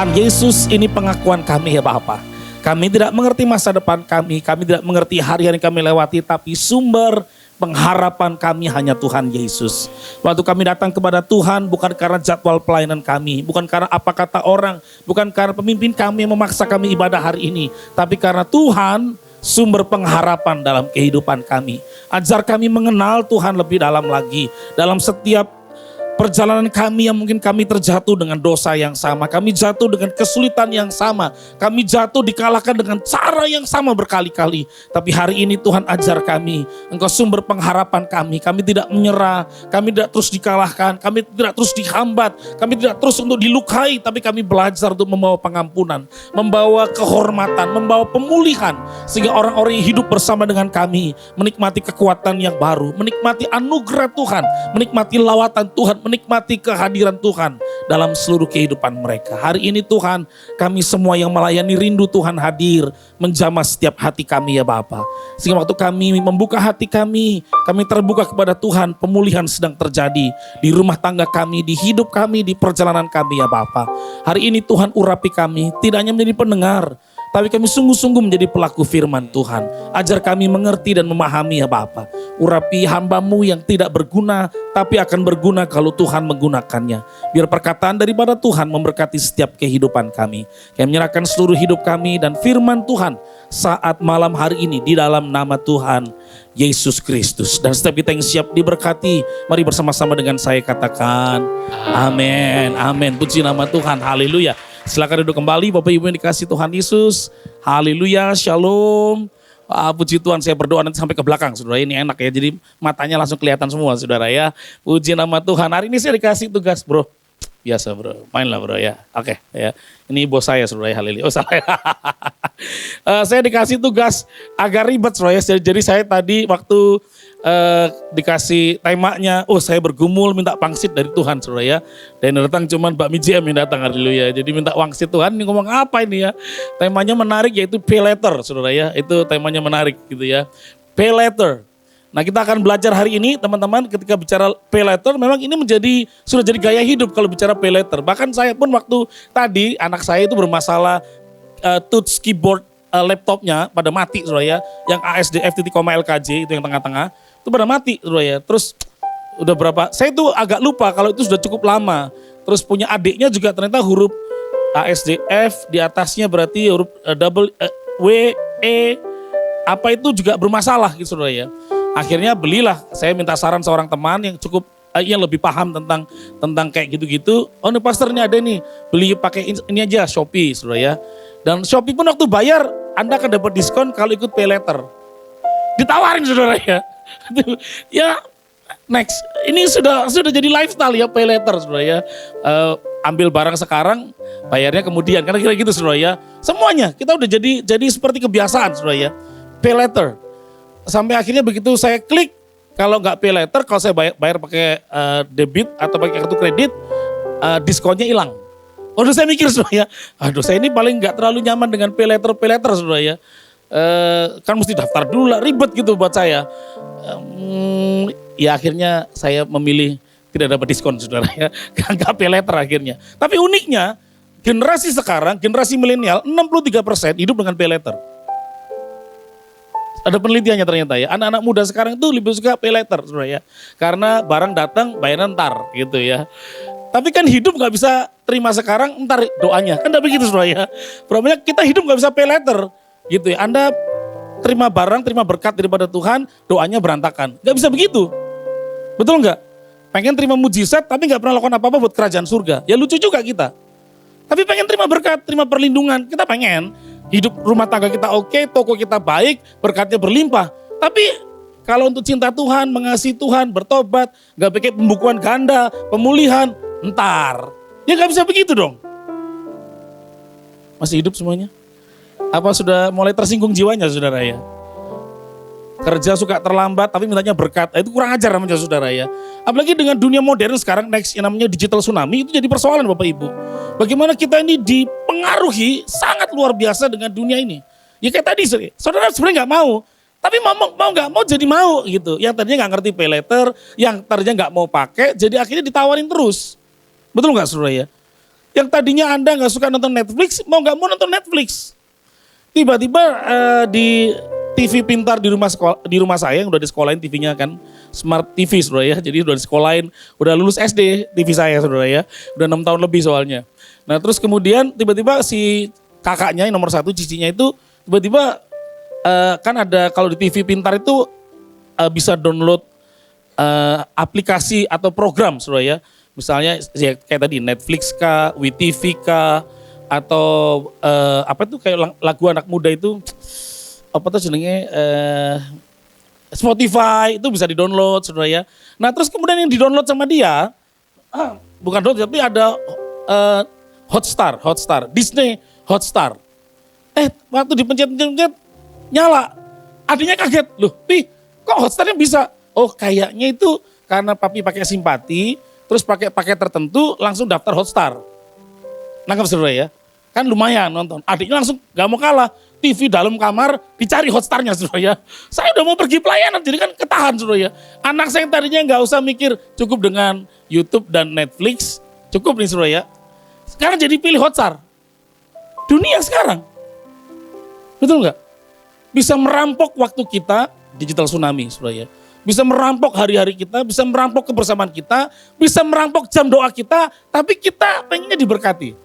Tuhan Yesus, ini pengakuan kami ya Bapa. Kami tidak mengerti masa depan kami tidak mengerti hari-hari yang kami lewati, tapi sumber pengharapan kami hanya Tuhan Yesus. Waktu kami datang kepada Tuhan bukan karena jadwal pelayanan kami, bukan karena apa kata orang, bukan karena pemimpin kami yang memaksa kami ibadah hari ini, tapi karena Tuhan sumber pengharapan dalam kehidupan kami. Ajar kami mengenal Tuhan lebih dalam lagi. Dalam setiap perjalanan kami yang mungkin kami terjatuh dengan dosa yang sama. Kami jatuh dengan kesulitan yang sama. Kami jatuh dikalahkan dengan cara yang sama berkali-kali. Tapi hari ini Tuhan ajar kami. Engkau sumber pengharapan kami. Kami tidak menyerah. Kami tidak terus dikalahkan. Kami tidak terus dihambat. Kami tidak terus untuk dilukai. Tapi kami belajar untuk membawa pengampunan. Membawa kehormatan. Membawa pemulihan. Sehingga orang-orang yang hidup bersama dengan kami menikmati kekuatan yang baru. Menikmati anugerah Tuhan. Menikmati lawatan Tuhan. Menikmati kehadiran Tuhan dalam seluruh kehidupan mereka. Hari ini Tuhan, kami semua yang melayani rindu Tuhan hadir menjamah setiap hati kami ya Bapa. Sehingga waktu kami membuka hati kami terbuka kepada Tuhan, pemulihan sedang terjadi di rumah tangga kami, di hidup kami, di perjalanan kami ya Bapa. Hari ini Tuhan urapi kami, tidak hanya menjadi pendengar, tapi kami sungguh-sungguh menjadi pelaku firman Tuhan. Ajar kami mengerti dan memahami ya Bapa. Urapi hamba-Mu yang tidak berguna, tapi akan berguna kalau Tuhan menggunakannya. Biar perkataan daripada Tuhan memberkati setiap kehidupan kami. Kami menyerahkan seluruh hidup kami dan firman Tuhan saat malam hari ini di dalam nama Tuhan Yesus Kristus. Dan setiap kita yang siap diberkati, mari bersama-sama dengan saya katakan amin. Amin. Puji nama Tuhan. Haleluya. Silakan duduk kembali Bapak Ibu yang dikasih Tuhan Yesus. Haleluya, shalom. Puji Tuhan, saya berdoa nanti sampai ke belakang saudara, ini enak ya, jadi matanya langsung kelihatan semua saudara ya. Puji nama Tuhan. Hari ini saya dikasih tugas bro. Biasa bro, mainlah bro ya. Oke ya, ini bos saya saudara ya, haleluya. Oh salah ya. Saya dikasih tugas agak ribet saudara ya, jadi saya tadi waktu dikasih temanya, saya bergumul minta pangsit dari Tuhan saudara ya. Dan datang cuman Mbak Mijem yang datang, haleluya. Jadi minta pangsit Tuhan, ini ngomong apa ini ya. Temanya menarik yaitu pay later saudara ya. Itu temanya menarik gitu ya. Pay later. Nah kita akan belajar hari ini teman-teman, ketika bicara pay later memang ini sudah jadi gaya hidup kalau bicara pay later. Bahkan saya pun waktu tadi anak saya itu bermasalah touch keyboard laptopnya pada mati saudara ya. Yang ASDF LKJ itu yang tengah-tengah. Itu pada mati ya. Terus udah berapa, saya itu agak lupa kalau itu sudah cukup lama. Terus punya adiknya juga ternyata huruf ASDF di atasnya berarti huruf double W, E, apa itu juga bermasalah gitu saudara ya. Akhirnya belilah, saya minta saran seorang teman yang cukup yang lebih paham tentang kayak gitu-gitu. Oh nih pastor ini ada nih, beli pakai ini aja Shopee saudara ya. Dan Shopee pun waktu bayar Anda akan dapat diskon kalau ikut pay later. Ditawarin saudara ya. Ya next, ini sudah jadi lifestyle ya pay later saudara ya. Ambil barang sekarang, bayarnya kemudian, karena kira gitu saudara ya. Semuanya kita udah jadi seperti kebiasaan saudara ya. Pay later. Sampai akhirnya begitu saya klik, kalau nggak pay later, kalau saya bayar pakai debit atau pakai kartu kredit, diskonnya hilang. Udah saya mikir saudara ya, aduh saya ini paling nggak terlalu nyaman dengan pay later saudara ya. Kan mesti daftar dulu lah, ribet gitu buat saya. Ya akhirnya saya memilih tidak dapat diskon saudara ya. Gak pay later akhirnya. Tapi uniknya generasi sekarang, generasi milenial 63% hidup dengan pay later. Ada penelitiannya ternyata ya. Anak-anak muda sekarang itu lebih suka pay later saudara ya. Karena barang datang bayar ntar gitu ya. Tapi kan hidup gak bisa terima sekarang ntar doanya. Kan gak begitu saudara ya. Problemnya kita hidup gak bisa pay later. Gitu ya, Anda terima barang, terima berkat daripada Tuhan, doanya berantakan. Gak bisa begitu. Betul gak? Pengen terima mujizat tapi gak pernah lakukan apa-apa buat kerajaan surga. Ya lucu juga kita. Tapi pengen terima berkat, terima perlindungan. Kita pengen hidup rumah tangga kita oke, toko kita baik, berkatnya berlimpah. Tapi kalau untuk cinta Tuhan, mengasihi Tuhan, bertobat, gak pakai pembukuan ganda, pemulihan, ntar. Ya gak bisa begitu dong. Masih hidup semuanya? Apa sudah mulai tersinggung jiwanya saudara ya? Kerja suka terlambat tapi mintanya berkat. Itu kurang ajar namanya saudara ya. Apalagi dengan dunia modern sekarang next yang namanya digital tsunami itu jadi persoalan Bapak Ibu. Bagaimana kita ini dipengaruhi sangat luar biasa dengan dunia ini. Ya kayak tadi saudara sebenarnya gak mau. Tapi mau gak mau jadi mau gitu. Yang tadinya gak ngerti pay later, yang tadinya gak mau pakai, jadi akhirnya ditawarin terus. Betul gak saudara ya? Yang tadinya Anda nggak suka nonton Netflix, mau nggak mau nonton Netflix. Tiba-tiba di TV pintar di rumah saya yang udah disekolahin TV-nya kan, Smart TV saudara ya. Jadi udah disekolahin, udah lulus SD TV saya saudara ya. Udah 6 tahun lebih soalnya. Nah terus kemudian tiba-tiba si kakaknya yang nomor 1 cicinya itu tiba-tiba kan ada kalau di TV pintar itu bisa download aplikasi atau program saudara ya. Misalnya ya, kayak tadi Netflix kah, WeTV kah, atau apa tuh kayak lagu anak muda itu apa tuh jenenge Spotify itu bisa di-download saudara ya. Nah terus kemudian yang di-download sama dia bukan download tapi ada Hotstar, Disney Hotstar. Waktu dipencet nyala. Adanya kaget, loh Pi kok Hotstarnya bisa? Oh kayaknya itu karena papi pakai simpati, terus pakai paket tertentu langsung daftar Hotstar. Nangkep saudara ya? Kan lumayan nonton. Adiknya langsung gak mau kalah. TV dalam kamar dicari Hotstarnya saudara ya. Saya udah mau pergi pelayanan jadi kan ketahan saudara ya. Anak saya yang tadinya gak usah mikir cukup dengan YouTube dan Netflix. Cukup nih saudara ya. Sekarang jadi pilih Hotstar. Dunia sekarang. Betul gak? Bisa merampok waktu kita, digital tsunami saudara ya. Bisa merampok hari-hari kita, bisa merampok kebersamaan kita, bisa merampok jam doa kita, tapi kita pengennya diberkati.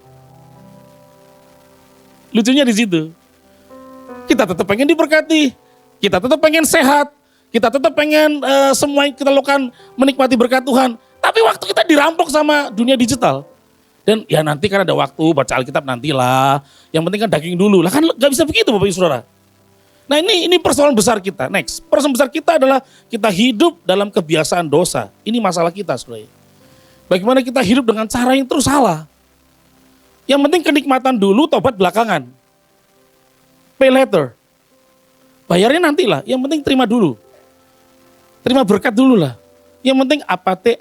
Lucunya di situ. Kita tetap pengen diberkati, kita tetap pengen sehat, kita tetap pengen semua yang kita lakukan menikmati berkat Tuhan. Tapi waktu kita dirampok sama dunia digital. Dan ya nanti kan ada waktu baca Alkitab nantilah. Yang penting kan daging dulu. Lah kan gak bisa begitu Bapak Ibu Saudara. Nah ini persoalan besar kita. Next, persoalan besar kita adalah kita hidup dalam kebiasaan dosa. Ini masalah kita saudara. Bagaimana kita hidup dengan cara yang terus salah. Yang penting kenikmatan dulu, tobat belakangan. Pay later. Bayarnya nantilah, yang penting terima dulu. Terima berkat dulu lah. Yang penting apate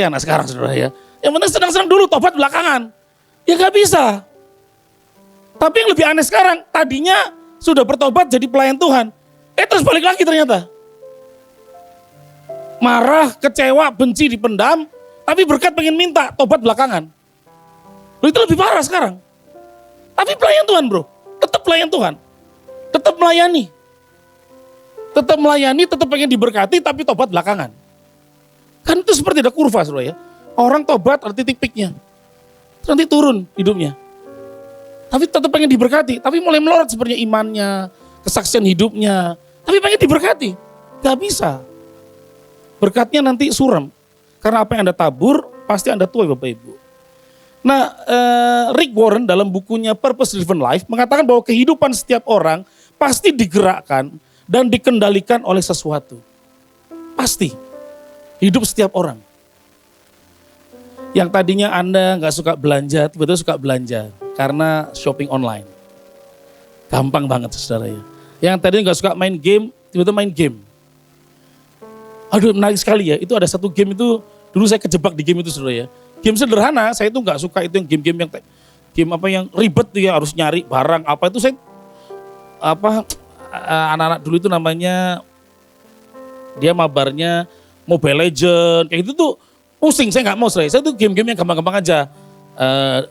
anak sekarang saudara ya. Yang penting senang-senang dulu, tobat belakangan. Ya gak bisa. Tapi yang lebih aneh sekarang, tadinya sudah bertobat jadi pelayan Tuhan. Terus balik lagi ternyata. Marah, kecewa, benci dipendam, tapi berkat pengen minta, tobat belakangan. Itu lebih parah sekarang. Tapi pelayan Tuhan bro, tetap pelayan Tuhan. Tetap melayani. Tetap melayani, tetap pengen diberkati, tapi tobat belakangan. Kan itu seperti ada kurva saudara ya. Orang tobat ada titik peaknya. Nanti turun hidupnya. Tapi tetap pengen diberkati, tapi mulai melorot sepertinya imannya, kesaksian hidupnya. Tapi pengen diberkati, gak bisa. Berkatnya nanti suram. Karena apa yang Anda tabur, pasti Anda tuai Bapak Ibu. Nah, Rick Warren dalam bukunya Purpose Driven Life mengatakan bahwa kehidupan setiap orang pasti digerakkan dan dikendalikan oleh sesuatu. Pasti. Hidup setiap orang. Yang tadinya Anda gak suka belanja, tiba-tiba suka belanja. Karena shopping online. Gampang banget saudara ya. Yang tadinya gak suka main game, tiba-tiba main game. Aduh menarik sekali ya, itu ada satu game itu, dulu saya kejebak di game itu saudara ya. Game sederhana, saya itu gak suka itu yang game-game yang game apa yang ribet tuh ya, harus nyari barang apa itu saya, anak-anak dulu itu namanya, dia mabarnya Mobile Legend, kayak gitu tuh pusing, saya gak mau saudara. Saya tuh game-game yang gampang-gampang aja.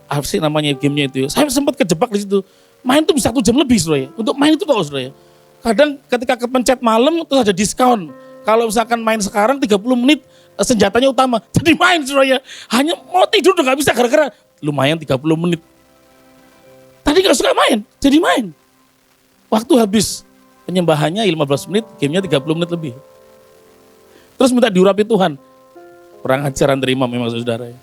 Apa sih namanya gamenya itu ya. Saya sempat kejebak di situ. Main tuh bisa 1 jam lebih saudara ya. Untuk main itu tahu saudara ya. Kadang ketika kepencet malam terus ada diskon. Kalau misalkan main sekarang 30 menit senjatanya utama. Jadi main saudara ya. Hanya mau tidur udah gak bisa gara-gara lumayan 30 menit. Tadi gak suka main, jadi main. Waktu habis penyembahannya 15 menit, gamenya 30 menit lebih. Terus minta diurapi Tuhan. Kurang ajaran terima memang saudara ya.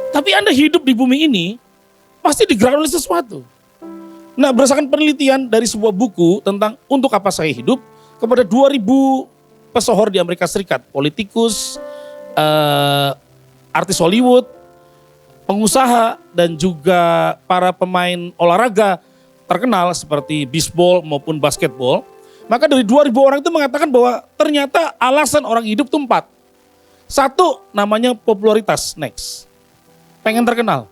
Tapi Anda hidup di bumi ini pasti digerakkan oleh sesuatu. Nah berdasarkan penelitian dari sebuah buku tentang untuk apa saya hidup kepada 2000 pesohor di Amerika Serikat, politikus, artis Hollywood, pengusaha dan juga para pemain olahraga terkenal seperti bisbol maupun basketball. Maka dari 2000 orang itu mengatakan bahwa ternyata alasan orang hidup itu 4. 1 namanya popularitas, next. Pengen terkenal.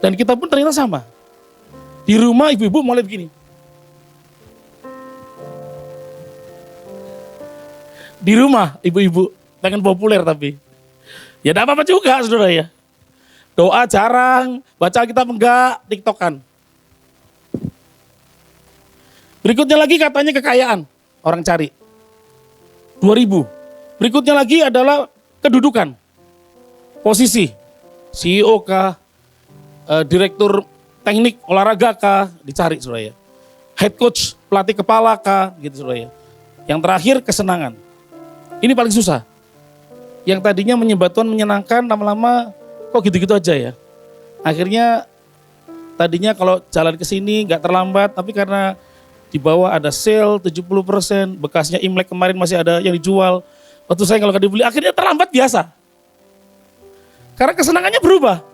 Dan kita pun ternyata sama. Di rumah ibu-ibu mulai begini. Di rumah ibu-ibu pengen populer tapi. Ya enggak apa-apa juga saudara ya. Doa jarang, baca Alkitab enggak, TikTokan. Berikutnya lagi katanya kekayaan, orang cari. 2000. Berikutnya lagi adalah kedudukan, posisi, CEO kah, direktur teknik olahraga kah, dicari saudara ya. Head coach, pelatih kepala kah, gitu saudara ya. Yang terakhir kesenangan. Ini paling susah. Yang tadinya menyembah Tuhan menyenangkan, lama-lama kok gitu-gitu aja ya. Akhirnya tadinya kalau jalan ke sini nggak terlambat, tapi karena di bawah ada sale 70%, bekasnya Imlek kemarin masih ada yang dijual. Waktu saya kalau nggak dibeli, akhirnya terlambat biasa. Karena kesenangannya berubah.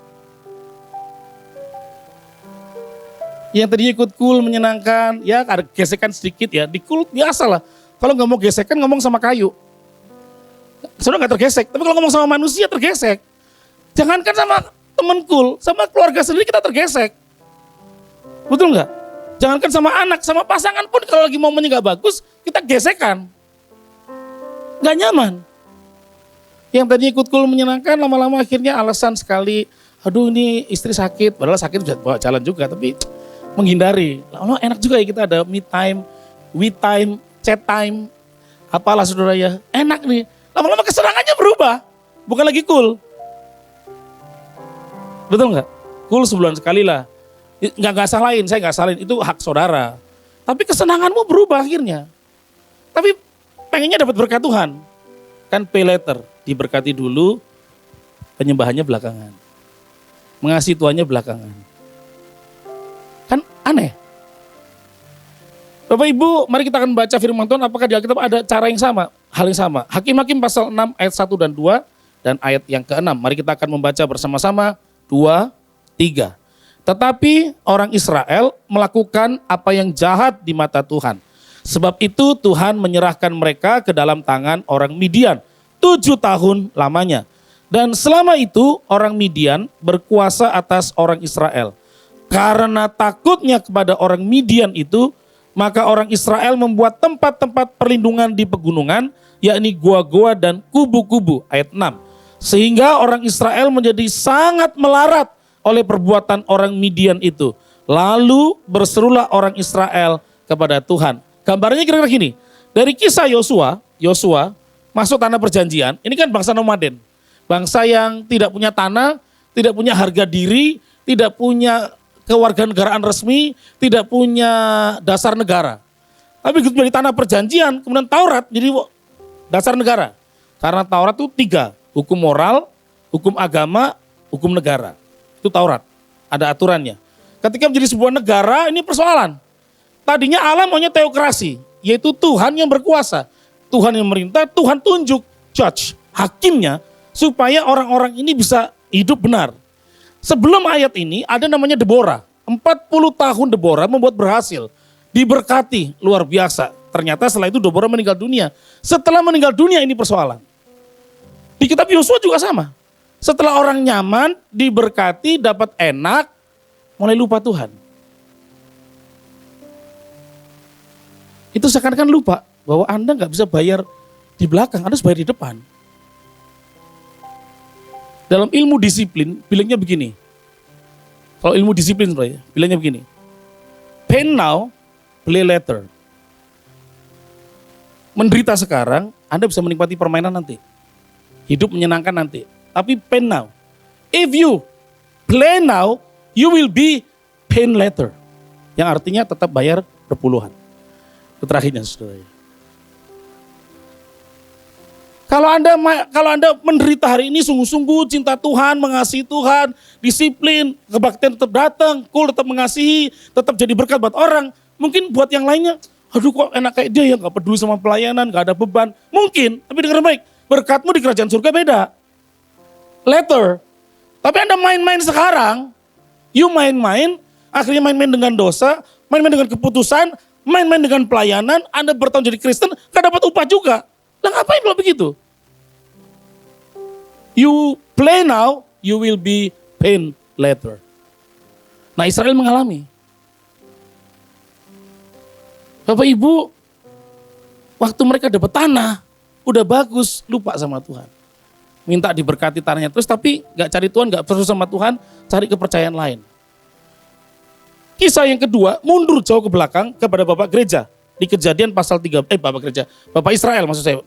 Yang tadinya ikut cool, menyenangkan, ya ada gesekan sedikit ya. Di cool biasa lah. Kalau nggak mau gesekan ngomong sama kayu. Sudah nggak tergesek, tapi kalau ngomong sama manusia tergesek. Jangankan sama temen cool, sama keluarga sendiri kita tergesek. Betul nggak? Jangankan sama anak, sama pasangan pun kalau lagi momennya nggak bagus, kita gesekan. Nggak nyaman. Yang tadinya ikut cool menyenangkan, lama-lama akhirnya alasan sekali. Aduh ini istri sakit, padahal sakit bisa bawa jalan juga, tapi menghindari. Lalu enak juga ya kita ada me time, we time, chat time, apalah saudara ya. Enak nih. Lama-lama kesenangannya berubah, bukan lagi cool. Betul nggak? Cool sebulan sekali lah. Nggak salahin, saya nggak salahin, itu hak saudara. Tapi kesenanganmu berubah akhirnya. Tapi pengennya dapat berkat Tuhan. Kan pay later, diberkati dulu, penyembahannya belakangan. Mengasihi Tuhannya belakangan. Kan aneh. Bapak Ibu, mari kita akan baca firman Tuhan, apakah di Alkitab ada cara yang sama, hal yang sama. Hakim-Hakim pasal 6 ayat 1 dan 2 dan ayat yang ke-6. Mari kita akan membaca bersama-sama 2, 3. Tetapi orang Israel melakukan apa yang jahat di mata Tuhan. Sebab itu Tuhan menyerahkan mereka ke dalam tangan orang Midian 7 tahun lamanya. Dan selama itu orang Midian berkuasa atas orang Israel. Karena takutnya kepada orang Midian itu, maka orang Israel membuat tempat-tempat perlindungan di pegunungan, yakni gua-gua dan kubu-kubu. Ayat 6. Sehingga orang Israel menjadi sangat melarat oleh perbuatan orang Midian itu. Lalu berserulah orang Israel kepada Tuhan. Gambarnya kira-kira gini. Dari kisah Yosua masuk tanah perjanjian. Ini kan bangsa nomaden. Bangsa yang tidak punya tanah, tidak punya harga diri, tidak punya kewarganegaraan resmi, tidak punya dasar negara. Tapi begitu dari tanah perjanjian, kemudian Taurat jadi dasar negara. Karena Taurat itu 3, hukum moral, hukum agama, hukum negara. Itu Taurat, ada aturannya. Ketika menjadi sebuah negara, ini persoalan. Tadinya Allah maunya teokrasi, yaitu Tuhan yang berkuasa. Tuhan yang memerintah, Tuhan tunjuk judge, hakimnya, supaya orang-orang ini bisa hidup benar. Sebelum ayat ini ada namanya Deborah. 40 tahun Deborah membuat berhasil. Diberkati luar biasa. Ternyata setelah itu Deborah meninggal dunia. Setelah meninggal dunia ini persoalan. Di kitab Yosua juga sama. Setelah orang nyaman, diberkati, dapat enak, mulai lupa Tuhan. Itu seakan-akan lupa bahwa Anda nggak bisa bayar di belakang, Anda harus bayar di depan. Dalam ilmu disiplin, bilangnya begini. Kalau ilmu disiplin, bilangnya begini. Pain now, play later. Menderita sekarang, Anda bisa menikmati permainan nanti. Hidup menyenangkan nanti. Tapi pain now. If you play now, you will be pain later. Yang artinya tetap bayar berpuluhan. Itu terakhirnya, saudara. Kalau Anda menderita hari ini sungguh-sungguh cinta Tuhan, mengasihi Tuhan, disiplin, kebaktian tetap datang, cool tetap mengasihi, tetap jadi berkat buat orang. Mungkin buat yang lainnya, aduh kok enak kayak dia ya, gak peduli sama pelayanan, gak ada beban. Mungkin, tapi dengar baik, berkatmu di kerajaan surga beda. Later. Tapi Anda main-main sekarang, you main-main, akhirnya main-main dengan dosa, main-main dengan keputusan, main-main dengan pelayanan, Anda bertahun jadi Kristen, gak dapat upah juga. Lah ngapain kalau begitu? You play now, you will be pain later. Nah Israel mengalami. Bapak Ibu, waktu mereka dapat tanah, udah bagus, lupa sama Tuhan. Minta diberkati tanahnya terus, tapi gak cari Tuhan, gak perlu sama Tuhan, cari kepercayaan lain. Kisah yang kedua, mundur jauh ke belakang kepada Bapak Gereja. Di Kejadian pasal 3, Bapak Israel maksud saya,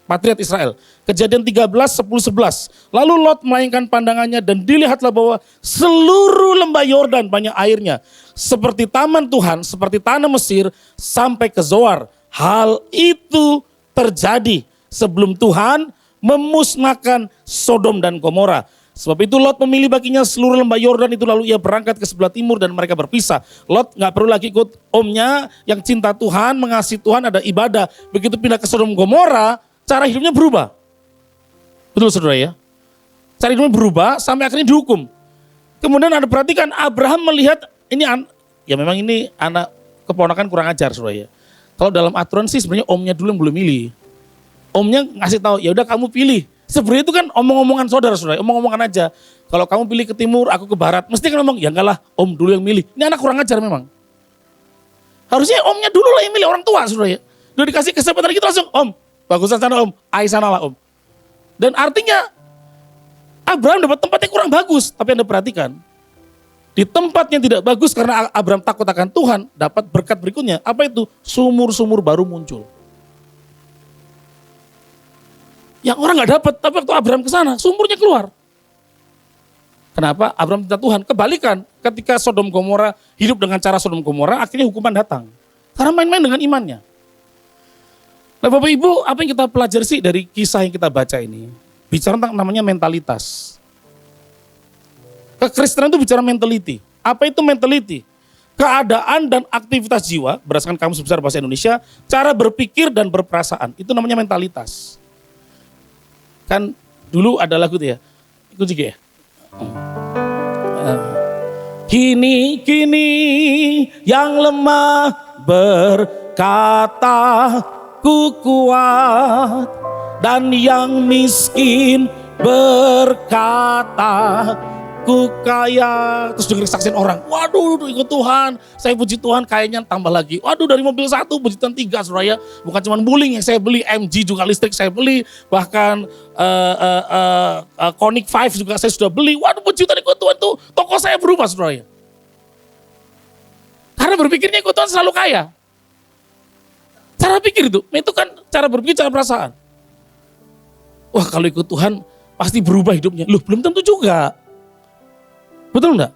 Patriark Israel. Kejadian 13, 10, 11. Lalu Lot melayangkan pandangannya dan dilihatlah bahwa seluruh lembah Yordan banyak airnya. Seperti taman Tuhan, seperti tanah Mesir sampai ke Zoar. Hal itu terjadi sebelum Tuhan memusnahkan Sodom dan Gomora. Sebab itu Lot memilih baginya seluruh lembah Yordan itu, lalu ia berangkat ke sebelah timur dan mereka berpisah. Lot gak perlu lagi ikut omnya yang cinta Tuhan, mengasihi Tuhan, ada ibadah. Begitu pindah ke Sodom Gomora, cara hidupnya berubah. Betul saudara ya? Cara hidupnya berubah sampai akhirnya dihukum. Kemudian Anda perhatikan Abraham melihat, ya memang ini anak keponakan kurang ajar saudara ya. Kalau dalam aturan sih sebenarnya omnya dulu yang belum milih. Omnya ngasih tahu, ya udah kamu pilih. Sebenarnya itu kan omong-omongan saudara-saudara, omong-omongan aja. Kalau kamu pilih ke timur, aku ke barat. Mesti kan ngomong, ya enggak lah, om dulu yang milih. Ini anak kurang ajar memang. Harusnya omnya dulu lah yang milih, orang tua saudara ya. Udah dikasih kesempatan gitu langsung, om, bagusan sana om, sana lah om. Dan artinya, Abraham dapat tempat yang kurang bagus. Tapi Anda perhatikan, di tempat yang tidak bagus karena Abraham takut akan Tuhan, dapat berkat berikutnya. Apa itu? Sumur-sumur baru muncul. Yang orang gak dapat, tapi waktu Abraham ke sana, sumurnya keluar. Kenapa? Abraham minta Tuhan. Kebalikan, ketika Sodom Gomora hidup dengan cara Sodom Gomora, akhirnya hukuman datang. Karena main-main dengan imannya. Nah Bapak Ibu, apa yang kita pelajari sih dari kisah yang kita baca ini? Bicara tentang namanya mentalitas. Kekristenan itu bicara mentality. Apa itu mentality? Keadaan dan aktivitas jiwa, berdasarkan Kamus Besar Bahasa Indonesia, cara berpikir dan berperasaan. Itu namanya mentalitas. Kan dulu ada lagu tuh ya, ikut juga ya. Kini yang lemah berkata ku kuat, dan yang miskin berkata ku kaya. Terus denger kesaksian orang, waduh ikut Tuhan, saya puji Tuhan, kayaknya tambah lagi. Waduh dari mobil 1 puji Tuhan 3 saudara ya. Bukan cuma Wuling yang saya beli, MG juga listrik saya beli, bahkan Konik 5 juga saya sudah beli. Waduh puji Tuhan ikut Tuhan tuh, toko saya berubah saudara ya. Karena berpikirnya ikut Tuhan selalu kaya. Cara pikir itu kan cara berpikir, cara perasaan. Wah kalau ikut Tuhan pasti berubah hidupnya. Loh belum tentu juga. Betul enggak?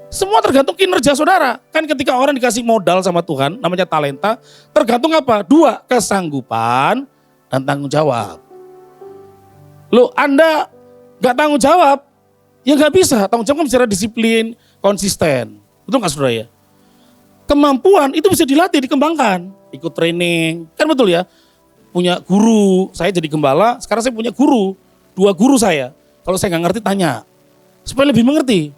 Semua tergantung kinerja saudara. Kan ketika orang dikasih modal sama Tuhan, namanya talenta, tergantung apa? 2, kesanggupan dan tanggung jawab. Loh Anda gak tanggung jawab, ya gak bisa. Tanggung jawab kan bicara disiplin, konsisten. Betul gak saudara ya? Kemampuan itu bisa dilatih, dikembangkan. Ikut training, kan betul ya? Punya guru, saya jadi gembala, sekarang saya punya guru. 2 guru saya. Kalau saya gak ngerti tanya, supaya lebih mengerti.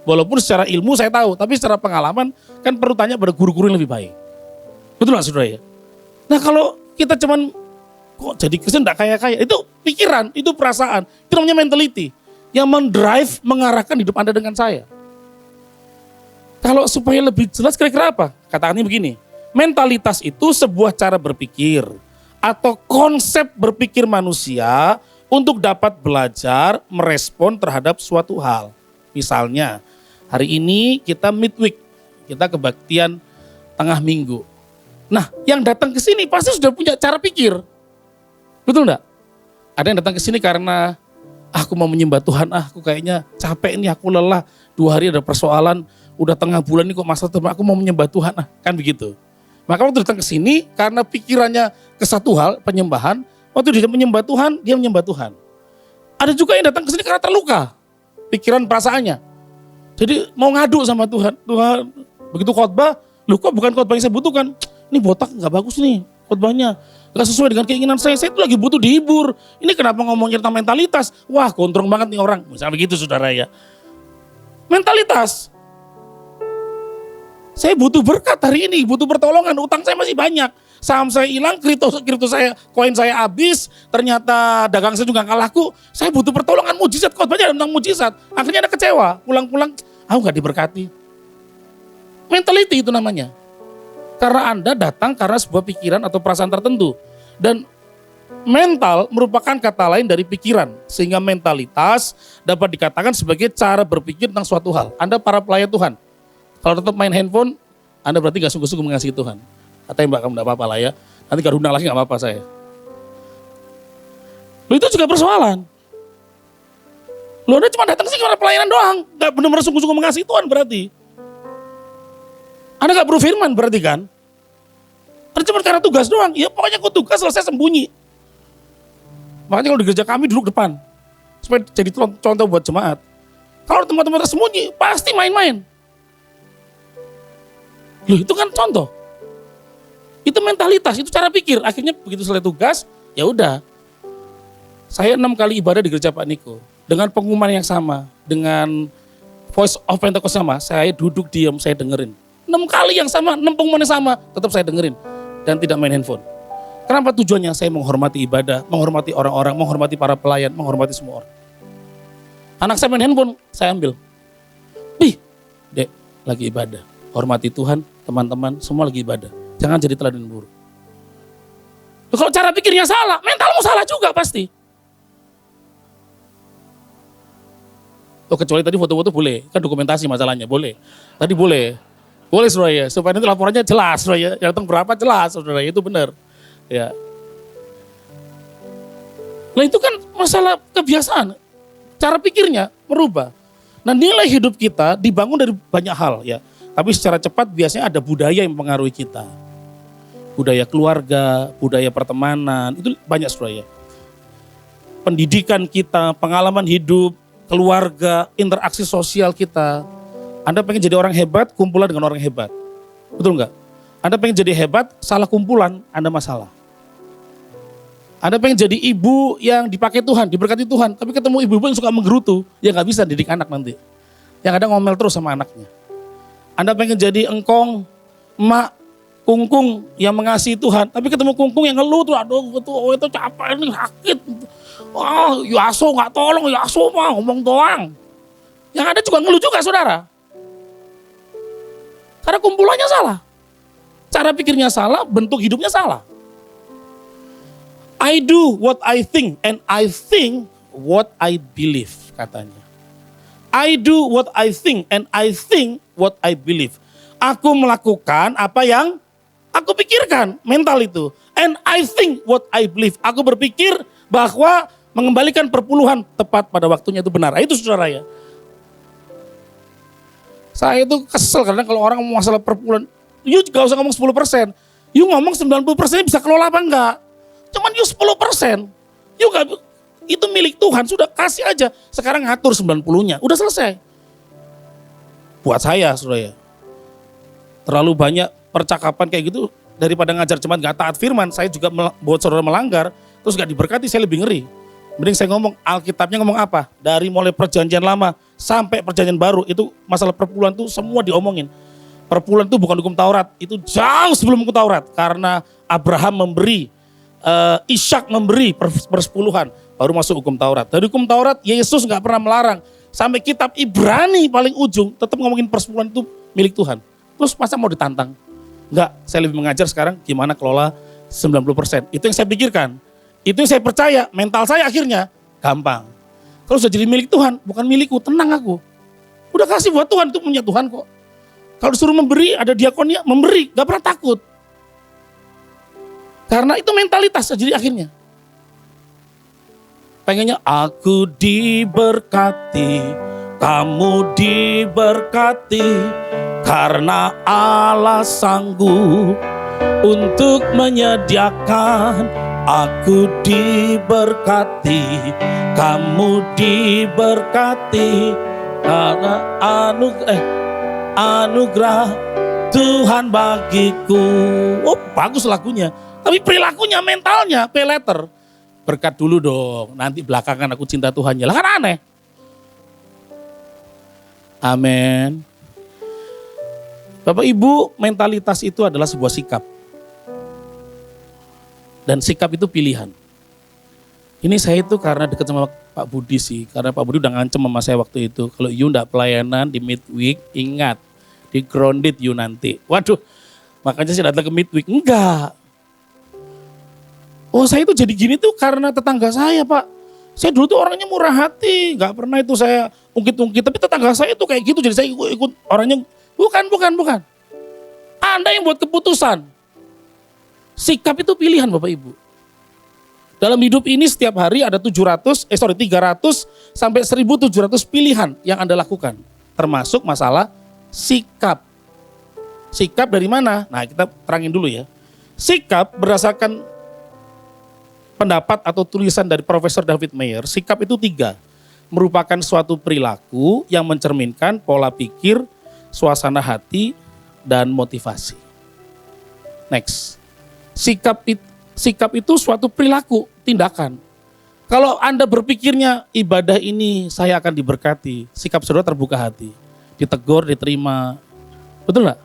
Walaupun secara ilmu saya tahu, tapi secara pengalaman kan perlu tanya pada guru-guru yang lebih baik. Betul gak saudara ya? Nah kalau kita cuman kok jadi Kristen gak kaya-kaya, itu pikiran, itu perasaan, itu namanya mentality. Yang mendrive, mengarahkan hidup Anda dengan saya. Kalau supaya lebih jelas kira-kira apa? Katakannya begini, mentalitas itu sebuah cara berpikir atau konsep berpikir manusia untuk dapat belajar merespon terhadap suatu hal. Misalnya, hari ini kita midweek, kita kebaktian tengah minggu. Nah, yang datang ke sini pasti sudah punya cara pikir. Betul enggak? Ada yang datang ke sini karena aku mau menyembah Tuhan, aku kayaknya capek nih, aku lelah. 2 hari ada persoalan, udah tengah bulan nih kok masalah Tuhan, aku mau menyembah Tuhan, kan begitu. Maka waktu datang ke sini karena pikirannya ke satu hal, penyembahan, waktu dia menyembah Tuhan, dia menyembah Tuhan. Ada juga yang datang ke sini karena terluka. Pikiran perasaannya. Jadi mau ngadu sama Tuhan. Tuhan begitu khotbah, loh kok bukan khotbah yang saya butuhkan. Ini botak gak bagus nih khotbahnya. Gak sesuai dengan keinginan saya itu lagi butuh dihibur. Ini kenapa ngomongnya tentang mentalitas. Wah gondrong banget nih orang. Misalnya begitu saudara ya. Mentalitas. Saya butuh berkat hari ini, butuh pertolongan. Utang saya masih banyak. Saham saya hilang, kripto saya, koin saya habis, ternyata dagang saya juga gak laku. Saya butuh pertolongan, mujizat, khotbahnya tentang mujizat. Akhirnya ada kecewa, pulang-pulang, aku gak diberkati. Mentality itu namanya. Karena Anda datang karena sebuah pikiran atau perasaan tertentu. Dan Mental merupakan kata lain dari pikiran, sehingga mentalitas dapat dikatakan sebagai cara berpikir tentang suatu hal. Anda para pelayan Tuhan, kalau tetap main handphone, Anda berarti gak sungguh-sungguh mengasihi Tuhan. Katanya Mbak, kamu gak apa-apa lah ya, nanti gak undang lagi gak apa-apa saya. Loh, itu juga persoalan. Loh, Anda cuma datang sih karena pelayanan doang, gak benar-benar sungguh-sungguh mengasihi Tuhan berarti. Anda gak berfirman berarti kan? Anda cuma karena tugas doang, ya pokoknya aku tugas selesai sembunyi. Makanya kalau di gereja kami duduk depan, supaya jadi contoh buat jemaat. Kalau teman-teman tersembunyi, pasti main-main. Loh, itu kan contoh. Itu mentalitas, itu cara pikir. Akhirnya begitu selesai tugas, ya udah. Saya 6 kali ibadah di gereja Pak Niko. Dengan pengumuman yang sama, dengan voice of Pentecost sama, saya duduk diam, saya dengerin. 6 kali yang sama, 6 pengumuman yang sama, tetap saya dengerin. Dan tidak main handphone. Kenapa tujuannya? Saya menghormati ibadah, menghormati orang-orang, menghormati para pelayan, menghormati semua orang. Anak saya main handphone, saya ambil. Dek, lagi ibadah. Hormati Tuhan, teman-teman, semua lagi ibadah. Jangan jadi teladan buruk. Kalau cara pikirnya salah, mentalmu salah juga pasti. Kecuali tadi foto-foto boleh, kan dokumentasi masalahnya, boleh. Tadi boleh. Boleh saudara ya, supaya nanti laporannya jelas saudara ya. Yang datang berapa jelas saudara, itu benar. Ya. Nah itu kan masalah kebiasaan, cara pikirnya merubah. Nah nilai hidup kita dibangun dari banyak hal ya. Tapi secara cepat biasanya ada budaya yang mempengaruhi kita. Budaya keluarga, budaya pertemanan, itu banyak saudara ya. Pendidikan kita, pengalaman hidup, keluarga, interaksi sosial kita. Anda pengen jadi orang hebat, kumpulan dengan orang hebat. Betul enggak? Anda pengen jadi hebat, salah kumpulan, Anda masalah. Anda pengen jadi ibu yang dipakai Tuhan, diberkati Tuhan, tapi ketemu ibu-ibu yang suka menggerutu, ya gak bisa didik anak nanti. Yang ada ngomel terus sama anaknya. Anda pengen jadi engkong, emak, kungkung yang mengasihi Tuhan, tapi ketemu kungkung yang ngeluh tuh, aduh itu capek ini sakit. Wah, Yaso gak tolong, Yaso mah ngomong doang. Yang ada juga ngeluh juga saudara. Karena kumpulannya salah. Cara pikirnya salah, bentuk hidupnya salah. I do what I think and I think what I believe, katanya. I do what I think and I think what I believe. Aku melakukan apa yang aku pikirkan, mental itu. And I think what I believe. Aku berpikir bahwa mengembalikan perpuluhan tepat pada waktunya itu benar. Itu saudara ya. Saya itu kesel karena kalau orang ngomong masalah perpuluhan, you gak usah ngomong 10%. You ngomong 90% bisa kelola apa enggak. Cuman you 10%. You gak, itu milik Tuhan, sudah kasih aja. Sekarang ngatur 90-nya, udah selesai. Buat saya, saudara ya. Terlalu banyak percakapan kayak gitu, daripada ngajar jemaat gak taat firman, saya juga buat saudara melanggar, terus gak diberkati, saya lebih ngeri. Mending saya ngomong, Alkitabnya ngomong apa? Dari mulai perjanjian lama sampai perjanjian baru, itu masalah perpuluhan tuh semua diomongin. Perpuluhan itu bukan hukum Taurat, itu jauh sebelum hukum Taurat. Karena Abraham memberi, Ishak memberi persepuluhan, baru masuk hukum Taurat. Dari hukum Taurat, Yesus gak pernah melarang. Sampai kitab Ibrani paling ujung, tetap ngomongin persepuluhan itu milik Tuhan. Terus masa mau ditantang? Enggak, saya lebih mengajar sekarang gimana kelola 90%. Itu yang saya pikirkan. Itu yang saya percaya, mental saya akhirnya gampang. Kalau sudah jadi milik Tuhan, bukan milikku, tenang aku. Udah kasih buat Tuhan, itu punya Tuhan kok. Kalau disuruh memberi, ada diakonnya, memberi, gak pernah takut. Karena itu mentalitas jadi akhirnya. Pengennya aku diberkati, kamu diberkati, karena Allah sanggup untuk menyediakan. Aku diberkati, kamu diberkati, karena anugerah Tuhan bagiku. Oh bagus lagunya, tapi perilakunya, mentalnya, pay letter. Berkat dulu dong, nanti belakangan aku cinta Tuhannya. Lah kan aneh. Amin. Bapak Ibu, mentalitas itu adalah sebuah sikap. Dan sikap itu pilihan. Ini saya itu karena dekat sama Pak Budi sih. Karena Pak Budi udah ngancem sama saya waktu itu. Kalau you enggak pelayanan di midweek, ingat. Di grounded you nanti. Waduh, makanya saya datang ke midweek. Enggak. Oh saya itu jadi gini tuh karena tetangga saya Pak. Saya dulu tuh orangnya murah hati, gak pernah itu saya ungkit-ungkit. Tapi tetangga saya tuh kayak gitu, jadi saya ikut orangnya. Bukan. Anda yang buat keputusan. Sikap itu pilihan Bapak Ibu. Dalam hidup ini setiap hari ada 300 sampai 1.700 pilihan yang Anda lakukan. Termasuk masalah sikap. Sikap dari mana? Nah kita terangin dulu ya. Sikap berdasarkan pendapat atau tulisan dari Profesor David Mayer, sikap itu 3. Merupakan suatu perilaku yang mencerminkan pola pikir, suasana hati, dan motivasi. Next. Sikap itu suatu perilaku, tindakan. Kalau Anda berpikirnya ibadah ini saya akan diberkati, sikap saudara terbuka hati. Ditegur, diterima. Betul nggak?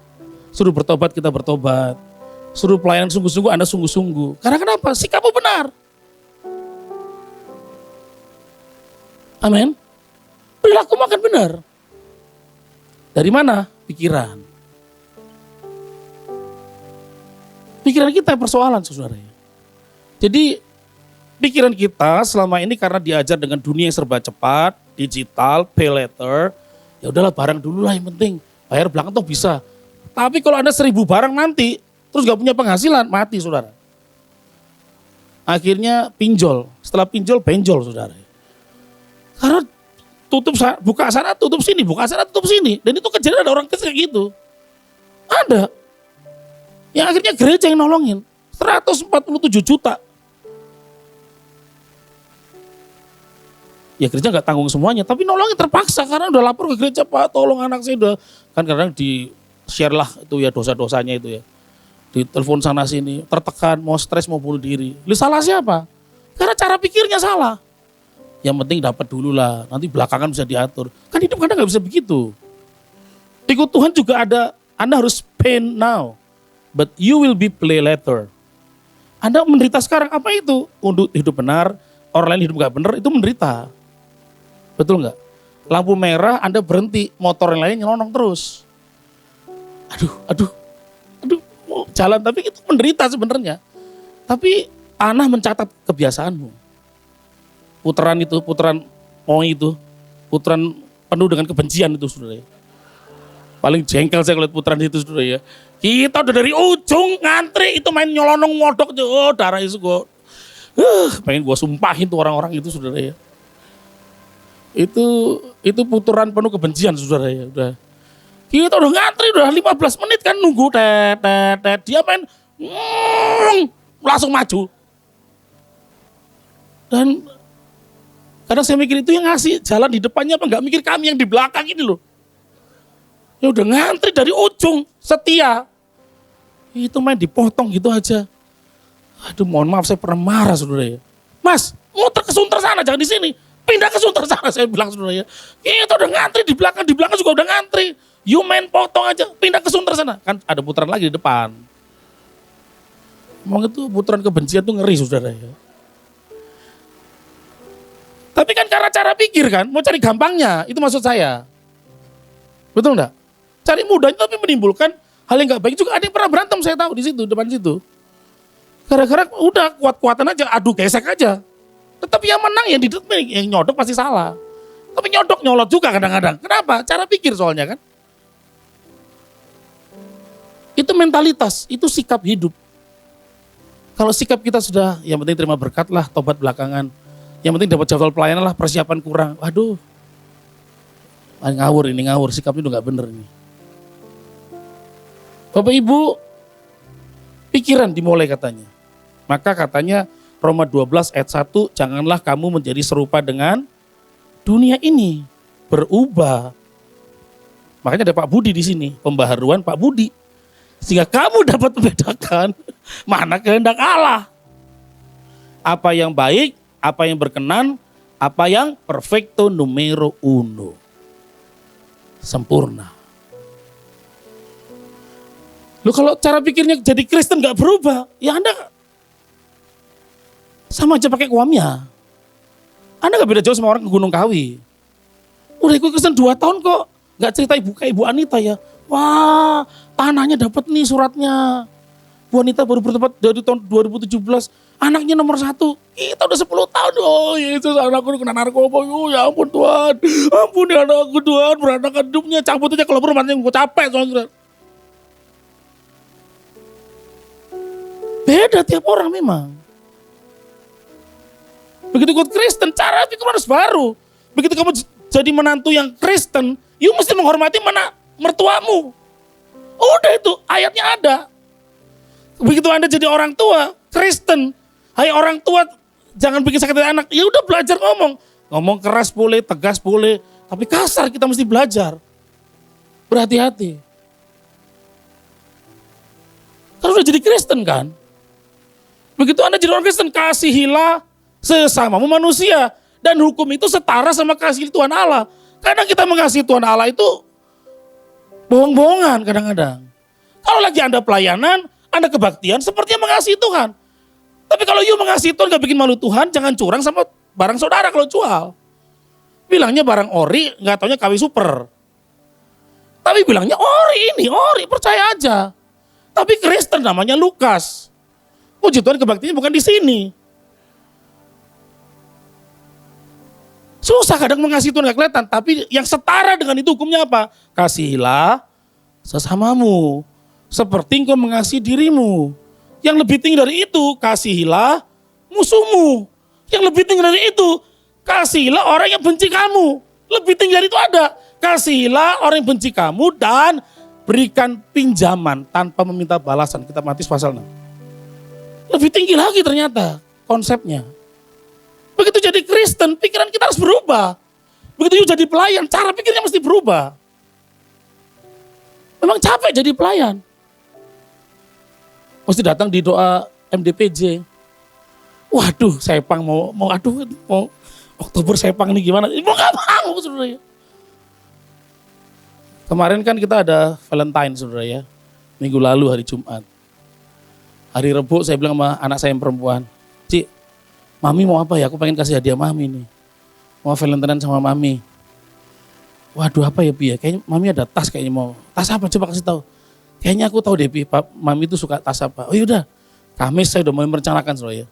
Suruh bertobat, kita bertobat. Suruh pelayanan sungguh-sungguh, Anda sungguh-sungguh. Karena kenapa? Sikapmu benar. Amin. Perilaku makan benar. Dari mana? Pikiran. Pikiran kita persoalan saudara. Jadi pikiran kita selama ini karena diajar dengan dunia yang serba cepat, digital, pay later, ya udahlah barang dulu lah yang penting. Bayar belakang toh bisa. Tapi kalau Anda 1.000 barang nanti, terus gak punya penghasilan, mati saudara. Akhirnya pinjol, setelah pinjol benjol saudara. Karena buka sana tutup sini, buka sana tutup sini. Dan itu kejadian ada orang kayak gitu. Ada. Yang akhirnya gereja yang nolongin. 147 juta. Ya gereja gak tanggung semuanya, tapi nolongin terpaksa karena udah lapor ke gereja, Pak tolong anak saya udah. Kan kadang di share lah itu ya dosa-dosanya itu ya. Di telepon sana sini, tertekan, mau stres, mau bunuh diri. Lalu salah siapa? Karena cara pikirnya salah. Yang penting dapat dulu lah, nanti belakangan bisa diatur. Kan hidup Anda gak bisa begitu. Ikut Tuhan juga ada, Anda harus pain now. But you will be play later. Anda menderita sekarang, apa itu? Untuk hidup benar, orang lain hidup gak benar, itu menderita. Betul gak? Lampu merah, Anda berhenti, motor yang lain nyelonong terus. Aduh, mau jalan, tapi itu menderita sebenarnya. Tapi Ana mencatat kebiasaanmu. Putaran moi itu, putaran penuh dengan kebencian itu saudara. Paling jengkel saya kalau putaran itu saudara ya. Kita udah dari ujung ngantri itu main nyolonong modok, oh darah itu gue. Pengen gue sumpahin tuh orang-orang itu saudara ya. Itu putaran penuh kebencian saudara ya. Udah. Kita udah ngantri udah 15 menit kan nunggu tet. Dia main langsung maju. Dan kadang saya mikir itu yang ngasih jalan di depannya apa enggak mikir kami yang di belakang ini loh. Ya udah ngantri dari ujung, setia. Itu main dipotong gitu aja. Aduh mohon maaf saya pernah marah saudara ya. Mas, muter ke Sunter sana jangan di sini. Pindah ke Sunter sana saya bilang saudara ya. Itu udah ngantri di belakang juga udah ngantri. You main potong aja, pindah ke Sunter sana. Kan ada putaran lagi di depan. Emang itu putaran kebencian tuh ngeri saudara ya. Tapi kan karena cara pikir kan, mau cari gampangnya, itu maksud saya. Betul enggak? Cari mudahnya tapi menimbulkan hal yang gak baik juga. Ada yang pernah berantem saya tahu di situ, depan situ. Gara-gara udah kuat-kuatan aja, adu gesek aja. Tetapi yang menang yang yang nyodok pasti salah. Tapi nyodok nyolot juga kadang-kadang. Kenapa? Cara pikir soalnya kan. Itu mentalitas, itu sikap hidup. Kalau sikap kita sudah, yang penting terima berkat lah, tobat belakangan. Yang penting dapat jadwal pelayanan lah, persiapan kurang. Waduh, ngawur, sikapnya udah gak bener ini. Bapak Ibu, pikiran dimulai katanya. Maka katanya Roma 12 ayat 1, janganlah kamu menjadi serupa dengan dunia ini, berubah. Makanya ada Pak Budi di sini, pembaharuan Pak Budi. Sehingga kamu dapat membedakan mana kehendak Allah. Apa yang baik, apa yang berkenan, apa yang perfecto numero uno. Sempurna. Lu kalau cara pikirnya jadi Kristen gak berubah, ya Anda sama aja pakai kuamnya. Anda gak beda jauh sama orang ke Gunung Kawi. Udah ikut Kristen 2 tahun kok, gak cerita ibu Anita ya. Wah, tanahnya dapat nih suratnya. wanita baru bertobat dari tahun 2017, anaknya nomor 1, kita udah 10 tahun, oh Yesus anakku kena narkoba, oh ya ampun Tuhan, ampun ya anakku Tuhan, berantakan hidupnya, cabut aja kalau perlu gue capek soalnya. Beda tiap orang memang. Begitu ikut Kristen, cara pikir harus baru. Begitu kamu jadi menantu yang Kristen, you mesti menghormati mertuamu. Udah itu, ayatnya ada. Begitu Anda jadi orang tua, Kristen, hai orang tua jangan bikin sakit hati anak. Ya udah belajar ngomong. Ngomong keras boleh, tegas boleh, tapi kasar kita mesti belajar. Berhati-hati. Kalau udah jadi Kristen kan, begitu Anda jadi orang Kristen, kasihilah sesamamu manusia. Dan hukum itu setara sama kasih Tuhan Allah. Kadang kita mengasihi Tuhan Allah itu bohong-bohongan kadang-kadang. Kalau lagi Anda pelayanan, Anda kebaktian sepertinya mengasihi Tuhan. Tapi kalau you mengasihi Tuhan gak bikin malu Tuhan, jangan curang sama barang saudara kalau jual. Bilangnya barang ori, gak taunya KW super. Tapi bilangnya ori, percaya aja. Tapi Kristen namanya Lukas. Puji Tuhan kebaktiannya bukan di sini. Susah kadang mengasihi Tuhan gak kelihatan, tapi yang setara dengan itu hukumnya apa? Kasihilah sesamamu seperti engkau mengasihi dirimu. Yang lebih tinggi dari itu, kasihilah musuhmu. Yang lebih tinggi dari itu, kasihilah orang yang benci kamu. Lebih tinggi dari itu ada, kasihilah orang yang benci kamu dan berikan pinjaman tanpa meminta balasan. Kita Matius pasal 6. Lebih tinggi lagi ternyata konsepnya. Begitu jadi Kristen, pikiran kita harus berubah. Begitu jadi pelayan, cara pikirnya mesti berubah. Memang capek jadi pelayan. Mesti datang di doa MDPJ. Waduh, Sepang mau Oktober Sepang ini gimana? Mau gak mau, saudara ya. Kemarin kan kita ada Valentine, saudara ya. Minggu lalu hari Jumat. Hari Rebo saya bilang sama anak saya yang perempuan, Cik, Mami mau apa ya? Aku pengen kasih hadiah Mami nih. Mau Valentine sama Mami. Waduh apa ya Pi ya? Kayaknya Mami ada tas kayaknya mau. Tas apa coba kasih tahu. Kayaknya aku tahu deh Pi, Mami itu suka tas apa. Oh yaudah, Kamis saya udah mulai merencanakan soalnya.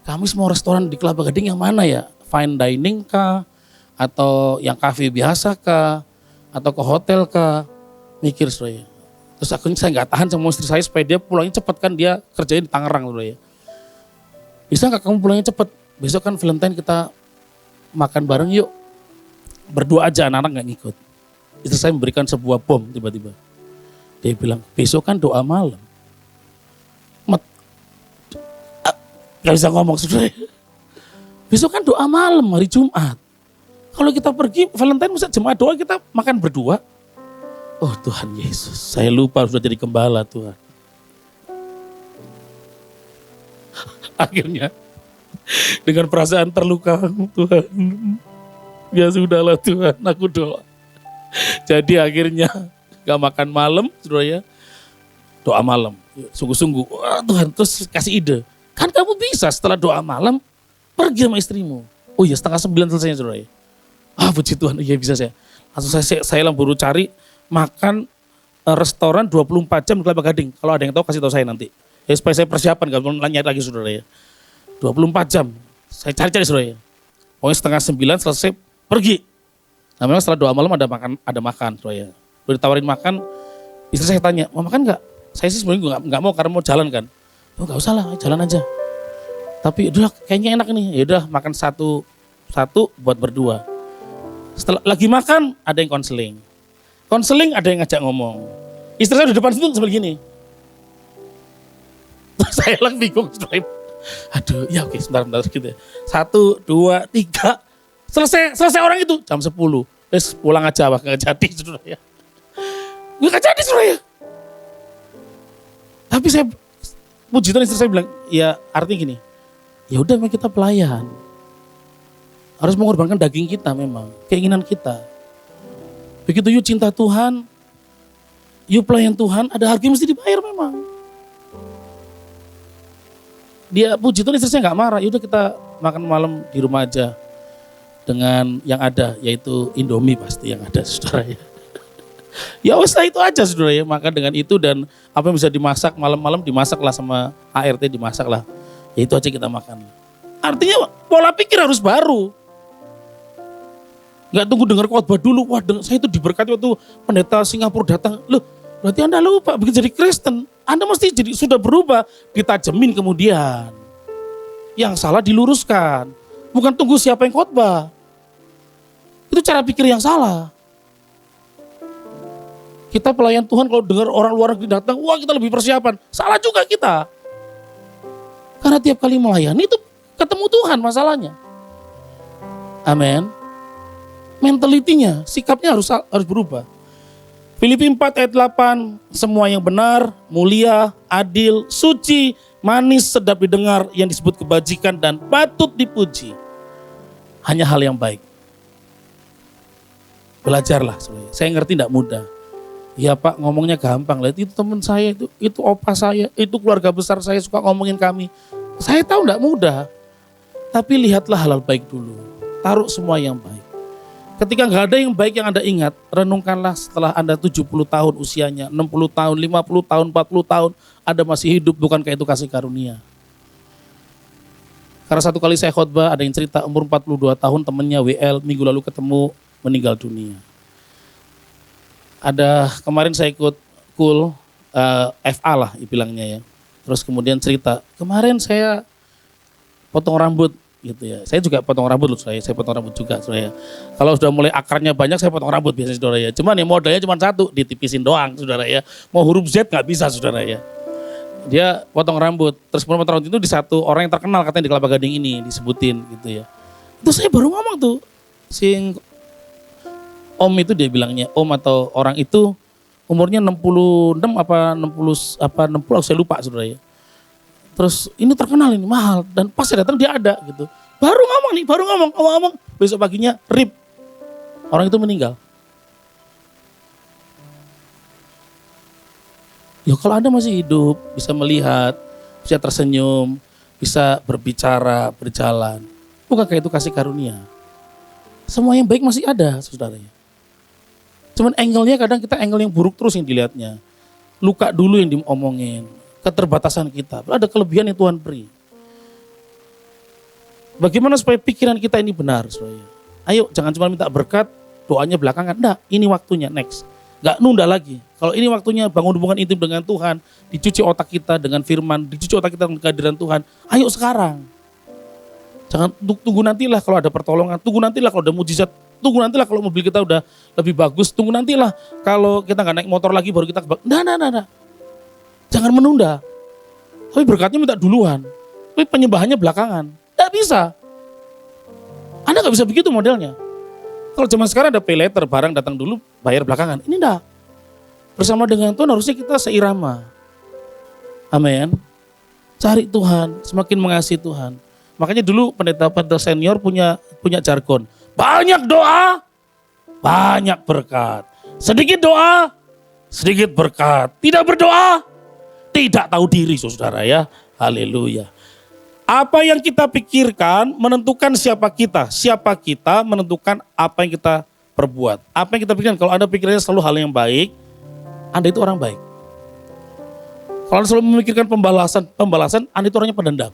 Kamis mau restoran di Kelapa Gading yang mana ya? Fine dining kah? Atau yang kafe biasa kah? Atau ke hotel kah? Mikir soalnya. Terus akhirnya saya nggak tahan sama istri saya supaya dia pulangnya cepat kan, dia kerjanya di Tangerang soalnya. Bisa gak kamu pulangnya cepet? Besok kan Valentine kita makan bareng yuk. Berdua aja, anak-anak gak ngikut. Istri saya memberikan sebuah bom tiba-tiba. Dia bilang, besok kan doa malam. Gak bisa ngomong saudara. Besok kan doa malam hari Jumat. Kalau kita pergi Valentine masa jemaat doa kita makan berdua. Oh Tuhan Yesus, saya lupa sudah jadi gembala Tuhan. Akhirnya dengan perasaan terluka, Tuhan, ya sudahlah Tuhan, aku doa. Jadi akhirnya gak makan malam, saudara ya, doa malam, sungguh-sungguh. Wah, Tuhan, terus kasih ide, kan kamu bisa setelah doa malam pergi sama istrimu. Oh iya 8:30 selesai saudara ya. Ah puji Tuhan, iya bisa saya. Langsung saya buru cari makan restoran 24 jam di Kelapa Gading. Kalau ada yang tahu kasih tahu saya nanti. Ya supaya saya persiapan, gak mau nanya lagi saudara ya. 24 jam, saya cari-cari saudara ya. Pokoknya 8:30 selesai, pergi. Nah memang setelah doa malam ada makan saudara ya. Udah ditawarin makan, istri saya tanya, mau makan gak? Saya sih sebenarnya gak mau karena mau jalan kan. Oh gak usah lah, jalan aja. Tapi udah kayaknya enak nih, yaudah makan satu buat berdua. Setelah lagi makan, ada yang konseling. Konseling ada yang ngajak ngomong. Istri saya di depan situ seperti gini. Saya lang bingung, aduh ya oke sebentar gitu ya. 1, 2, 3, selesai orang itu jam 10. Terus pulang aja, gak jadi saudara ya. Gak jadi saudara ya. Tapi saya, puji Tuhan istri saya bilang, ya artinya gini, ya udah memang kita pelayan. Harus mengorbankan daging kita memang, keinginan kita. Begitu you cinta Tuhan, you pelayan Tuhan, ada harga yang mesti dibayar memang. Dia puji Tuhan istri saya gak marah, yaudah kita makan malam di rumah aja. Dengan yang ada, yaitu Indomie pasti yang ada saudara ya. Ya wes lah itu aja saudara ya. Maka dengan itu dan apa yang bisa dimasak malam-malam dimasaklah sama ART dimasaklah. Ya itu aja kita makan. Artinya pola pikir harus baru. Nggak tunggu dengar khotbah dulu. Wah saya itu diberkati waktu pendeta Singapura datang. Loh berarti Anda lupa begitu jadi Kristen. Anda mesti jadi sudah berubah. Ditajemin kemudian. Yang salah diluruskan. Bukan tunggu siapa yang khotbah. Itu cara pikir yang salah. Kita pelayan Tuhan kalau dengar orang luar negeri datang, wah kita lebih persiapan. Salah juga kita. Karena tiap kali melayani itu ketemu Tuhan masalahnya. Amin. Mentalitinya, sikapnya harus berubah. Filipi 4 ayat 8, semua yang benar, mulia, adil, suci, manis, sedap didengar, yang disebut kebajikan dan patut dipuji. Hanya hal yang baik. Belajarlah sebenarnya. Saya ngerti tidak mudah. Ya Pak ngomongnya gampang. Lihat itu teman saya, itu opa saya, itu keluarga besar saya suka ngomongin kami. Saya tahu tidak mudah. Tapi lihatlah hal-hal baik dulu. Taruh semua yang baik. Ketika nggak ada yang baik yang Anda ingat, renungkanlah setelah Anda 70 tahun usianya, 60 tahun, 50 tahun, 40 tahun, Anda masih hidup, bukankah itu kasih karunia? Karena satu kali saya khotbah, ada yang cerita umur 42 tahun temannya WL, minggu lalu ketemu, meninggal dunia. Ada kemarin saya ikut FA lah bilangnya ya. Terus kemudian cerita, kemarin saya potong rambut gitu ya. Saya juga potong rambut loh saya potong rambut juga saudara ya. Kalau sudah mulai akarnya banyak saya potong rambut biasanya saudara ya. Cuman ya modalnya cuma satu, ditipisin doang saudara ya. Mau huruf Z nggak bisa saudara ya. Dia potong rambut, terus potong rambut itu di satu orang yang terkenal katanya di Kelapa Gading ini disebutin gitu ya. Itu saya baru ngomong tuh, Om itu dia bilangnya, Om atau orang itu umurnya 66 apa 60 saya lupa saudara ya. Terus ini terkenal ini mahal dan pas saya datang dia ada gitu. Baru ngomong, besok paginya rip. Orang itu meninggal. Ya kalau Anda masih hidup, bisa melihat, bisa tersenyum, bisa berbicara, berjalan. Bukankah itu kasih karunia? Semua yang baik masih ada saudara ya. Cuman angle-nya kadang kita angle yang buruk terus yang dilihatnya. Luka dulu yang diomongin. Keterbatasan kita. Ada kelebihan yang Tuhan beri. Bagaimana supaya pikiran kita ini benar? Saudara? Ayo jangan cuma minta berkat, doanya belakangan. Enggak, ini waktunya, next. Enggak nunda lagi. Kalau ini waktunya bangun hubungan intim dengan Tuhan, dicuci otak kita dengan firman, dicuci otak kita dengan kehadiran Tuhan. Ayo sekarang. Jangan tunggu nantilah kalau ada pertolongan, tunggu nantilah kalau ada mujizat, tunggu nantilah kalau mobil kita udah lebih bagus, tunggu nantilah kalau kita nggak naik motor lagi baru kita kebak. Nah. Jangan menunda. Tapi berkatnya minta duluan. Tapi penyembahannya belakangan. Nggak bisa. Anda nggak bisa begitu modelnya. Kalau zaman sekarang ada pay later, barang datang dulu, bayar belakangan. Ini enggak. Bersama dengan Tuhan harusnya kita seirama. Amin. Cari Tuhan, semakin mengasihi Tuhan. Makanya dulu pendeta senior punya jargon. Banyak doa, banyak berkat. Sedikit doa, sedikit berkat. Tidak berdoa, tidak tahu diri saudara ya. Haleluya. Apa yang kita pikirkan menentukan siapa kita. Siapa kita menentukan apa yang kita perbuat. Apa yang kita pikirkan. Kalau Anda pikirnya selalu hal yang baik, Anda itu orang baik. Kalau Anda selalu memikirkan pembalasan, Anda itu orangnya pendendam.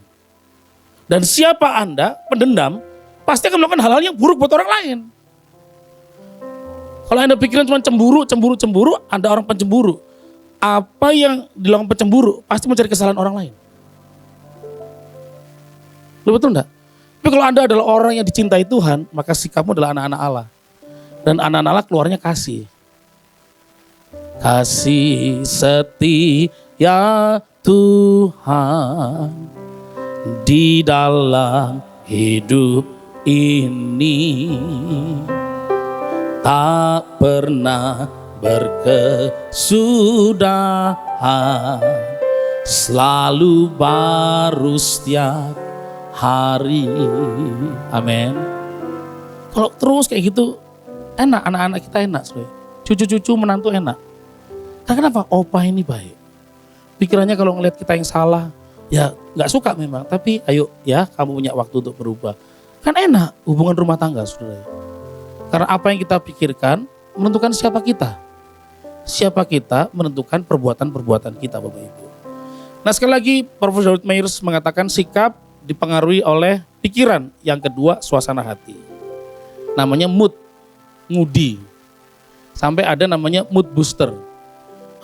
Dan siapa Anda, pendendam, pasti akan melakukan hal-hal yang buruk buat orang lain. Kalau Anda pikiran cuma cemburu, Anda orang pencemburu. Apa yang dilakukan pencemburu pasti mencari kesalahan orang lain. Betul enggak? Tapi kalau Anda adalah orang yang dicintai Tuhan, maka sikapmu adalah anak-anak Allah. Dan anak-anak Allah keluarnya kasih. Kasih setia Tuhan di dalam hidup ini tak pernah berkesudahan, selalu baru setiap hari. Amin. Kalau terus kayak gitu, enak, anak-anak kita enak. Cucu-cucu menantu enak. Karena kenapa? Opa ini baik. Pikirannya kalau ngelihat kita yang salah, ya gak suka memang. Tapi ayo ya, kamu punya waktu untuk berubah. Kan enak hubungan rumah tangga saudara. Karena apa yang kita pikirkan menentukan siapa kita. Siapa kita menentukan perbuatan-perbuatan kita, Bapak Ibu. Nah, sekali lagi Profesor David Myers mengatakan sikap dipengaruhi oleh pikiran. Yang kedua, suasana hati. Namanya mood, moody. Sampai ada namanya mood booster.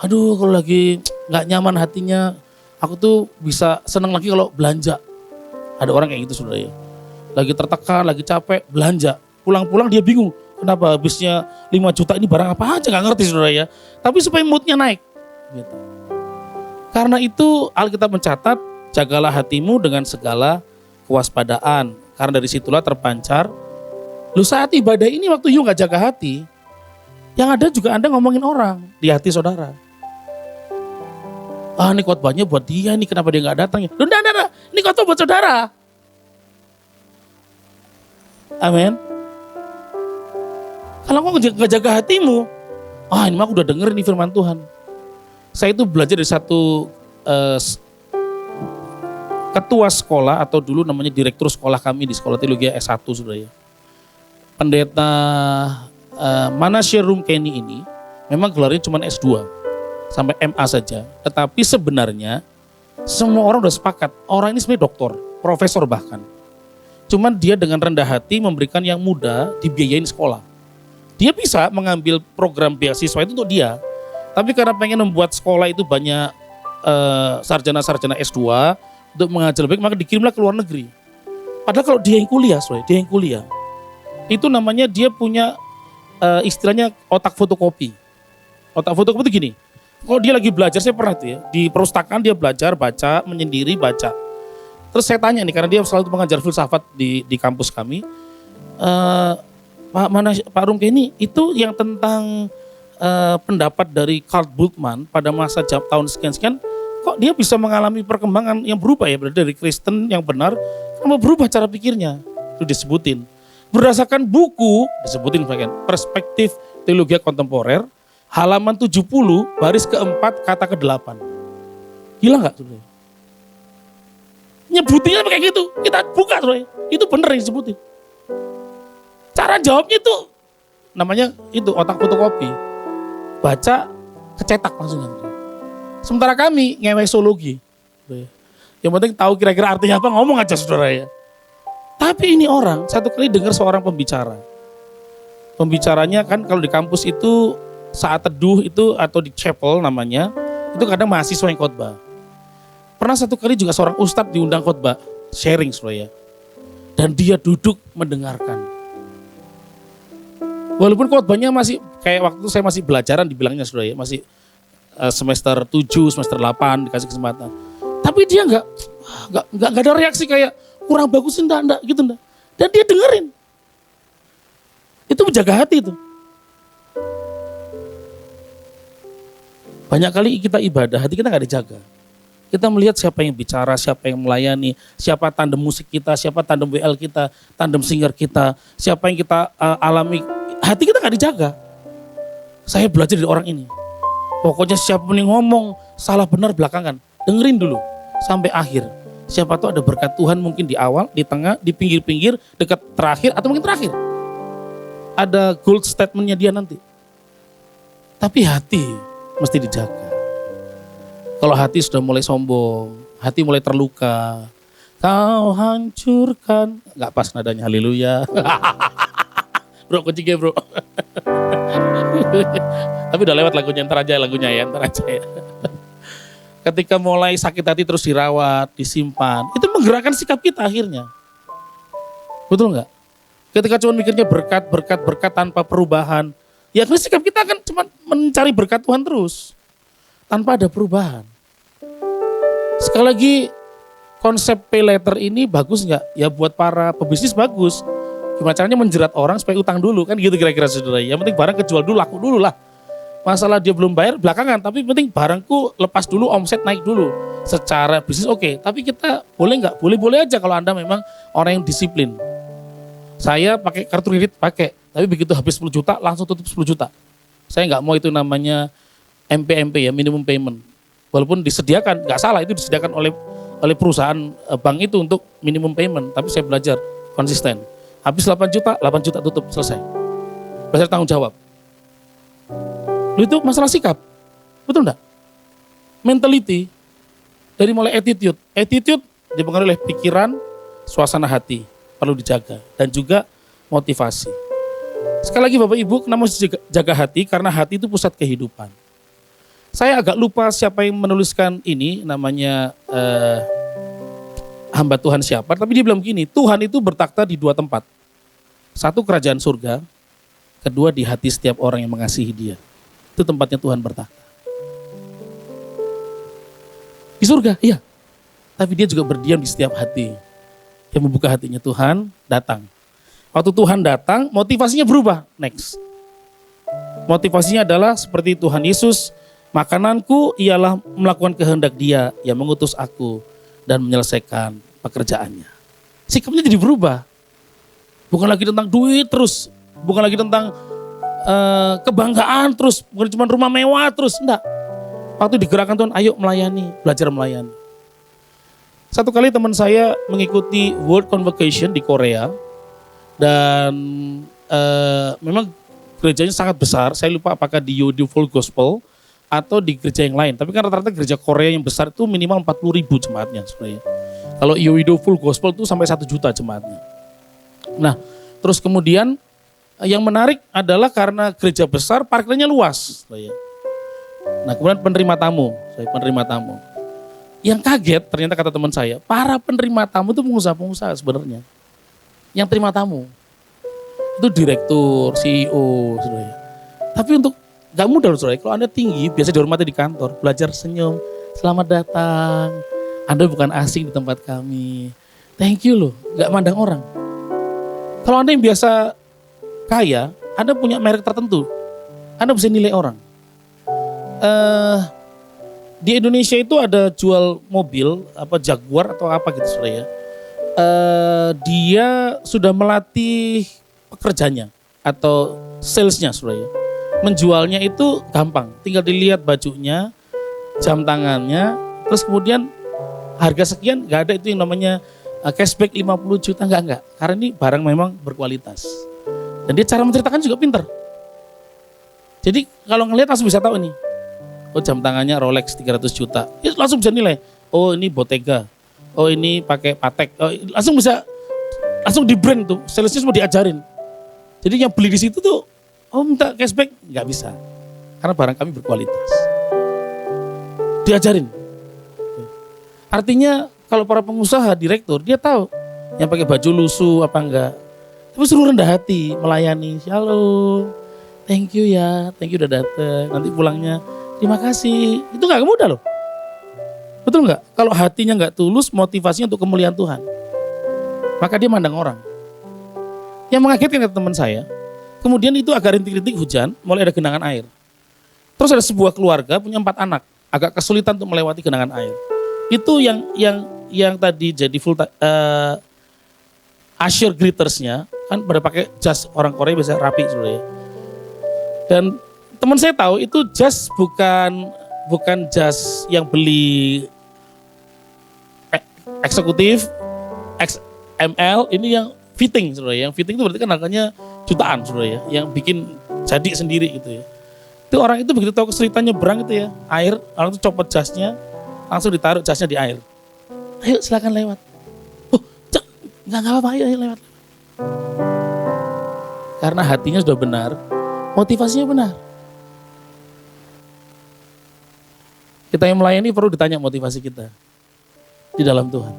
Aduh, kalau lagi nggak nyaman hatinya, aku tuh bisa senang lagi kalau belanja. Ada orang kayak gitu, saudara ya. Lagi tertekan, lagi capek, belanja. Pulang-pulang dia bingung. Kenapa habisnya 5 juta ini barang apa aja, gak ngerti, saudara ya. Tapi supaya moodnya naik. Gitu. Karena itu Alkitab mencatat, jagalah hatimu dengan segala kewaspadaan. Karena dari situlah terpancar. Lu saat ibadah ini waktu you gak jaga hati, yang ada juga Anda ngomongin orang di hati saudara. Ah, ini khotbahnya buat dia nih, kenapa dia gak datang ya? Loh, enggak, ini khotbah buat saudara. Amin. Kalau kau nggak jaga hatimu, ini mah aku udah denger nih firman Tuhan. Saya itu belajar dari satu ketua sekolah atau dulu namanya direktur sekolah kami di sekolah teologi S1, saudara ya. Pendeta Manasye Rumkeni ini memang gelarnya cuma S2 sampai MA saja. Tetapi sebenarnya semua orang udah sepakat, orang ini sebenarnya doktor, profesor bahkan. Cuman dia dengan rendah hati memberikan yang muda dibiayain sekolah. Dia bisa mengambil program beasiswa itu untuk dia. Tapi karena pengen membuat sekolah itu banyak sarjana-sarjana S2 untuk mengajar lebih baik, maka dikirimlah ke luar negeri. Padahal kalau dia yang kuliah, itu namanya dia punya istilahnya otak fotokopi. Otak fotokopi itu gini, kalau dia lagi belajar, saya pernah tuh ya, di perpustakaan dia belajar, baca, menyendiri, baca. Terus saya tanya nih, karena dia selalu mengajar filsafat di kampus kami, Pak Rumkeni itu yang tentang pendapat dari Karl Bultmann pada masa tahun sekian-sekian, kok dia bisa mengalami perkembangan yang berubah ya, berarti dari Kristen yang benar, sama berubah cara pikirnya, itu disebutin. Berdasarkan buku, disebutin bagian Perspektif Teologi Kontemporer, halaman 70, baris keempat, kata ke-8. Gila gak? Nyebutinnya kayak gitu, kita buka, itu bener yang disebutin. Cara jawabnya itu namanya itu otak fotokopi. Baca, kecetak langsung. Sementara kami ngewesologi. Yang penting tahu kira-kira artinya apa, ngomong aja saudara ya. Tapi ini orang satu kali dengar seorang pembicara. Pembicaranya kan kalau di kampus itu saat teduh itu atau di chapel namanya, itu kadang mahasiswa yang khotbah. Pernah satu kali juga seorang ustadz diundang khotbah, sharing saudara ya. Dan dia duduk mendengarkan. Walaupun khotbahnya masih kayak waktu itu saya masih belajaran dibilangnya saudara ya, masih semester 7, semester 8 dikasih kesempatan. Tapi dia enggak ada reaksi kayak kurang bagus enggak gitu enggak. Dan dia dengerin. Itu menjaga hati itu. Banyak kali kita ibadah, hati kita enggak dijaga. Kita melihat siapa yang bicara, siapa yang melayani, siapa tandem musik kita, siapa tandem WL kita, tandem singer kita, siapa yang kita alami. Hati kita gak dijaga. Saya belajar dari orang ini. Pokoknya siapa yang ngomong salah benar belakangan, dengerin dulu sampai akhir. Siapa tahu ada berkat Tuhan mungkin di awal, di tengah, di pinggir-pinggir, dekat terakhir atau mungkin terakhir. Ada gold statementnya dia nanti. Tapi hati mesti dijaga. Kalau hati sudah mulai sombong, hati mulai terluka, kau hancurkan, gak pas nadanya, haleluya. Bro, kuncinya bro. Tapi udah lewat lagunya, ntar aja ya. Ketika mulai sakit hati terus dirawat, disimpan, itu menggerakkan sikap kita akhirnya. Betul nggak? Ketika cuma mikirnya berkat tanpa perubahan, ya sikap kita akan cuma mencari berkat Tuhan terus, tanpa ada perubahan. Sekali lagi, konsep pay later ini bagus nggak? Ya buat para pebisnis bagus. Gimana caranya menjerat orang supaya utang dulu, kan gitu kira-kira saudara. Yang penting barang kejual dulu, laku dulu lah. Masalah dia belum bayar belakangan, tapi penting barangku lepas dulu, omset naik dulu. Secara bisnis oke, tapi kita boleh nggak? Boleh-boleh aja kalau Anda memang orang yang disiplin. Saya pakai kartu kredit, pakai. Tapi begitu habis 10 juta, langsung tutup 10 juta. Saya nggak mau itu namanya MPMP ya, minimum payment. Walaupun disediakan, nggak salah itu disediakan oleh perusahaan bank itu untuk minimum payment. Tapi saya belajar konsisten. Habis 8 juta tutup, selesai. Belajar tanggung jawab. Lu itu masalah sikap. Betul enggak? Mentality dari mulai attitude. Attitude dipengaruhi oleh pikiran, suasana hati, perlu dijaga dan juga motivasi. Sekali lagi Bapak Ibu, kenapa mesti jaga hati? Karena hati itu pusat kehidupan. Saya agak lupa siapa yang menuliskan ini, namanya hamba Tuhan siapa, tapi dia bilang begini, Tuhan itu bertakhta di 2 tempat. Satu kerajaan surga, kedua di hati setiap orang yang mengasihi dia. Itu tempatnya Tuhan bertakhta. Di surga, iya. Tapi dia juga berdiam di setiap hati. Yang membuka hatinya Tuhan datang. Waktu Tuhan datang, motivasinya berubah. Next. Motivasinya adalah seperti Tuhan Yesus, makananku ialah melakukan kehendak Dia yang mengutus aku dan menyelesaikan pekerjaannya. Sikapnya jadi berubah. Bukan lagi tentang duit terus, bukan lagi tentang kebanggaan terus, bukan cuma rumah mewah terus, enggak. Waktu digerakkan Tuhan, ayo melayani, belajar melayani. Satu kali teman saya mengikuti World Convocation di Korea, dan memang gerejanya sangat besar. Saya lupa apakah di Yodo Full Gospel atau di gereja yang lain. Tapi kan rata-rata gereja Korea yang besar itu minimal 40.000 jemaatnya sebenarnya. Kalau Yodo Full Gospel itu sampai 1 juta jemaatnya. Nah, terus kemudian yang menarik adalah karena gereja besar, parkirnya luas. Nah, kemudian penerima tamu. Yang kaget ternyata kata teman saya, para penerima tamu itu pengusaha-pengusaha sebenarnya. Yang terima tamu itu direktur, CEO, saudara. Tapi untuk gak mudah loh saudara, kalau Anda tinggi biasa dihormati di kantor, belajar senyum, selamat datang, Anda bukan asing di tempat kami, thank you loh, gak mandang orang. Kalau Anda yang biasa kaya, Anda punya merek tertentu, Anda bisa nilai orang. Di Indonesia itu ada jual mobil, apa Jaguar atau apa gitu saudara ya. Dia sudah melatih pekerjanya atau salesnya saudara ya. Menjualnya itu gampang, tinggal dilihat bajunya, jam tangannya, terus kemudian harga sekian, gak ada itu yang namanya cashback 50 juta, enggak. Karena ini barang memang berkualitas. Dan dia cara menceritakan juga pintar. Jadi kalau ngelihat langsung bisa tahu nih, oh jam tangannya Rolex 300 juta, ya langsung bisa nilai, oh ini Bottega, oh ini pakai Patek, oh, langsung di brand tuh, salesnya semua diajarin. Jadi yang beli di situ tuh, oh minta cashback, nggak bisa, karena barang kami berkualitas. Diajarin. Artinya kalau para pengusaha, direktur, dia tahu yang pakai baju lusuh apa enggak. Tapi suruh rendah hati, melayani, shalom, thank you ya, thank you udah datang, nanti pulangnya terima kasih. Itu nggak mudah loh. Betul nggak? Kalau hatinya nggak tulus, motivasinya untuk kemuliaan Tuhan, maka dia mandang orang. Yang mengagetkan kata teman saya, kemudian itu agak rintik-rintik hujan, mulai ada genangan air. Terus ada sebuah keluarga punya 4 anak, agak kesulitan untuk melewati genangan air. Itu yang tadi jadi full usher greetersnya kan pada pakai jas, orang Korea biasa rapi sebenarnya. Dan teman saya tahu itu jas bukan jas yang beli eksekutif, XML, ini yang fitting saudara. Yang fitting itu berarti kan harganya jutaan saudara ya, yang bikin jadi sendiri gitu ya. Itu orang itu begitu tahu kesulitannya berang itu ya, air, orang itu copot jasnya, langsung ditaruh jasnya di air. Ayo silakan lewat. Nggak apa-apa, ayo lewat. Karena hatinya sudah benar, motivasinya benar. Kita yang melayani perlu ditanya motivasi kita di dalam Tuhan.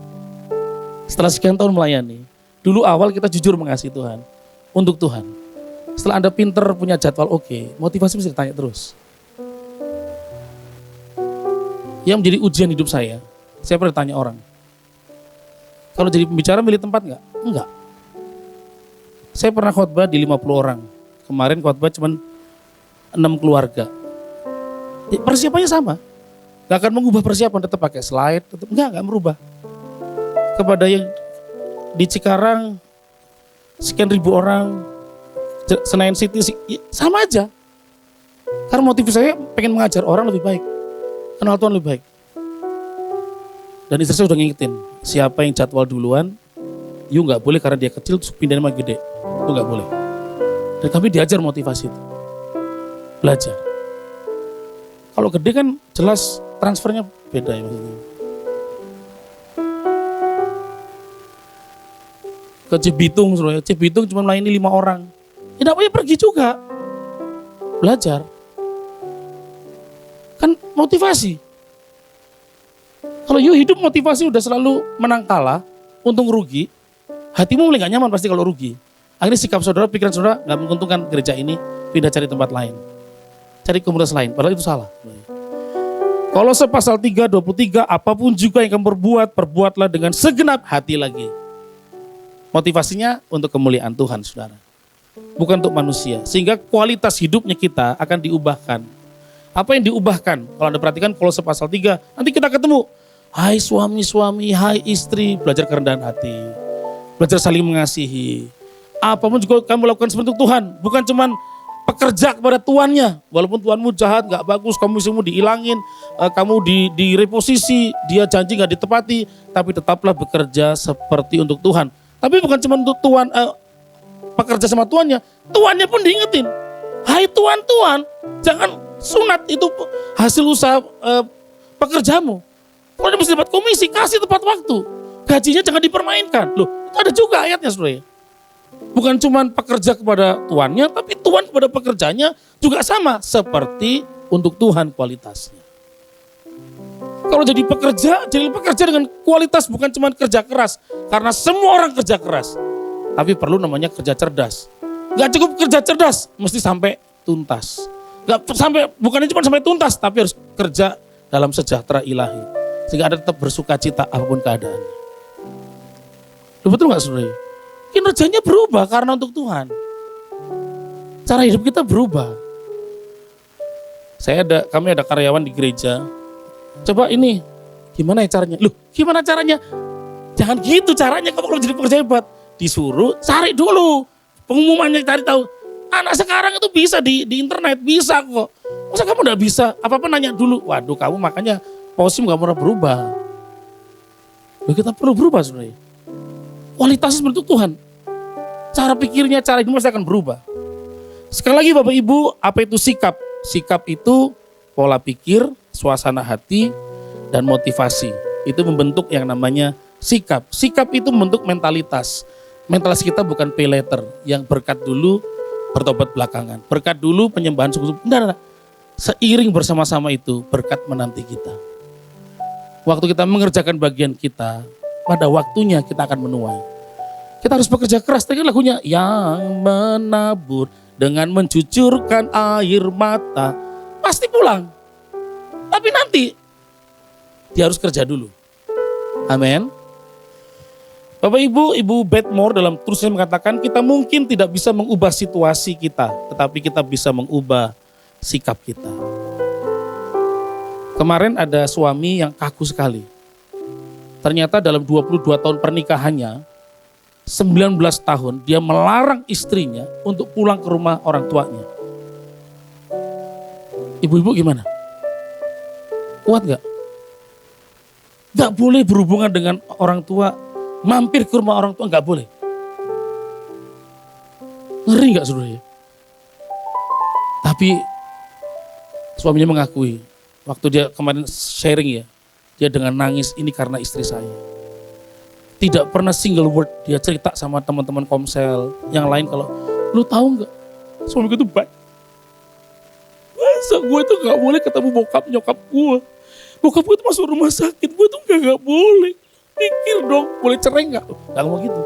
Setelah sekian tahun melayani, dulu awal kita jujur mengasihi Tuhan, untuk Tuhan. Setelah Anda pinter punya jadwal oke, motivasi mesti ditanya terus. Yang menjadi ujian hidup saya pernah tanya orang, kalau jadi pembicara milih tempat enggak? Enggak. Saya pernah khotbah di 50 orang. Kemarin khotbah cuma 6 keluarga. Persiapannya sama. Gak akan mengubah persiapan, tetap pakai slide, tetap enggak merubah. Kepada yang di Cikarang sekian ribu orang, Senayan City sama aja. Karena motif saya pengen mengajar orang lebih baik, kenal Tuhan lebih baik. Dan istri saya udah ngingetin, siapa yang jadwal duluan, you nggak boleh karena dia kecil terus pindahin sama gede, itu nggak boleh. Dan kami diajar motivasi itu, belajar. Kalau gede kan jelas transfernya beda ya maksudnya. Ke Cibitung, Cibitung cuma melayani 5 orang. Ya enggak apa-apa pergi juga. Belajar. Kan motivasi. Kalau you hidup motivasi udah selalu menang kalah, untung rugi, hatimu mulai gak nyaman pasti kalau rugi. Akhirnya sikap saudara, pikiran saudara gak menguntungkan gereja ini, pindah cari tempat lain. Cari komunitas lain, padahal itu salah. Kolose pasal 3:23, apapun juga yang kamu perbuat, perbuatlah dengan segenap hati lagi. Motivasinya untuk kemuliaan Tuhan, saudara. Bukan untuk manusia. Sehingga kualitas hidupnya kita akan diubahkan. Apa yang diubahkan? Kalau Anda perhatikan Kolose pasal 3, nanti kita ketemu. Hai suami-suami, hai istri, belajar kerendahan hati. Belajar saling mengasihi. Apapun juga kamu lakukan seperti Tuhan. Bukan cuman pekerja kepada tuannya. Walaupun tuanmu jahat, gak bagus, komisimu dihilangin, kamu direposisi, dia janji gak ditepati. Tapi tetaplah bekerja seperti untuk Tuhan. Tapi bukan cuma untuk Tuhan, pekerja sama tuannya. Tuannya pun diingetin. Hai tuan-tuan, jangan sunat itu hasil usaha pekerjamu. Kalau dia mesti dapat komisi, kasih tepat waktu. Gajinya jangan dipermainkan. Loh, itu ada juga ayatnya saudara. Bukan cuma pekerja kepada tuannya, tapi tuan kepada pekerjanya juga sama. Seperti untuk Tuhan kualitasnya. Kalau jadi pekerja dengan kualitas, bukan cuma kerja keras. Karena semua orang kerja keras. Tapi perlu namanya kerja cerdas. Gak cukup kerja cerdas, mesti sampai tuntas. Bukan cuma sampai tuntas, tapi harus kerja dalam sejahtera ilahi. Sehingga Anda tetap bersuka cita apapun keadaannya. Betul gak saudara? Kinerjanya berubah karena untuk Tuhan. Cara hidup kita berubah. Kami ada karyawan di gereja. Coba ini, gimana ya caranya? Loh, gimana caranya? Jangan gitu caranya kamu kalau jadi pekerja hebat. Disuruh cari dulu. Pengumumannya cari tahu. Anak sekarang itu bisa di internet, bisa kok. Masa kamu gak bisa? Apa-apa nanya dulu. Waduh, kamu makanya posisimu gak pernah berubah. Loh, kita perlu berubah sebenarnya. Kualitasnya seperti itu Tuhan. Cara pikirnya, cara hidup pasti akan berubah. Sekali lagi Bapak Ibu, apa itu sikap? Sikap itu pola pikir, suasana hati, dan motivasi. Itu membentuk yang namanya sikap. Sikap itu membentuk mentalitas. Mentalitas kita bukan pay later, yang berkat dulu, bertobat belakangan. Berkat dulu, penyembahan suku-suku. Enggak. Seiring bersama-sama itu, berkat menanti kita. Waktu kita mengerjakan bagian kita, pada waktunya kita akan menuai. Kita harus bekerja keras. Tadi lagunya, yang menabur dengan mencucurkan air mata, pasti pulang. Tapi nanti, dia harus kerja dulu. Amin. Bapak Ibu Bedmore dalam tulisannya mengatakan, kita mungkin tidak bisa mengubah situasi kita, tetapi kita bisa mengubah sikap kita. Kemarin ada suami yang kaku sekali. Ternyata dalam 22 tahun pernikahannya, 19 tahun dia melarang istrinya untuk pulang ke rumah orang tuanya. Ibu-ibu gimana? Kuat gak? Gak boleh berhubungan dengan orang tua, mampir ke rumah orang tua gak boleh. Ngeri gak saudara? Tapi suaminya mengakui, waktu dia kemarin sharing ya, dia dengan nangis, ini karena istri saya. Tidak pernah single word dia cerita sama teman-teman komsel yang lain kalau, lu tahu nggak, suami gue tuh baik. Masa gue tuh nggak boleh ketemu bokap nyokap gue. Bokap gue tuh masuk rumah sakit, gue tuh nggak boleh. Pikir dong, boleh cerai nggak? Nggak ngomong gitu.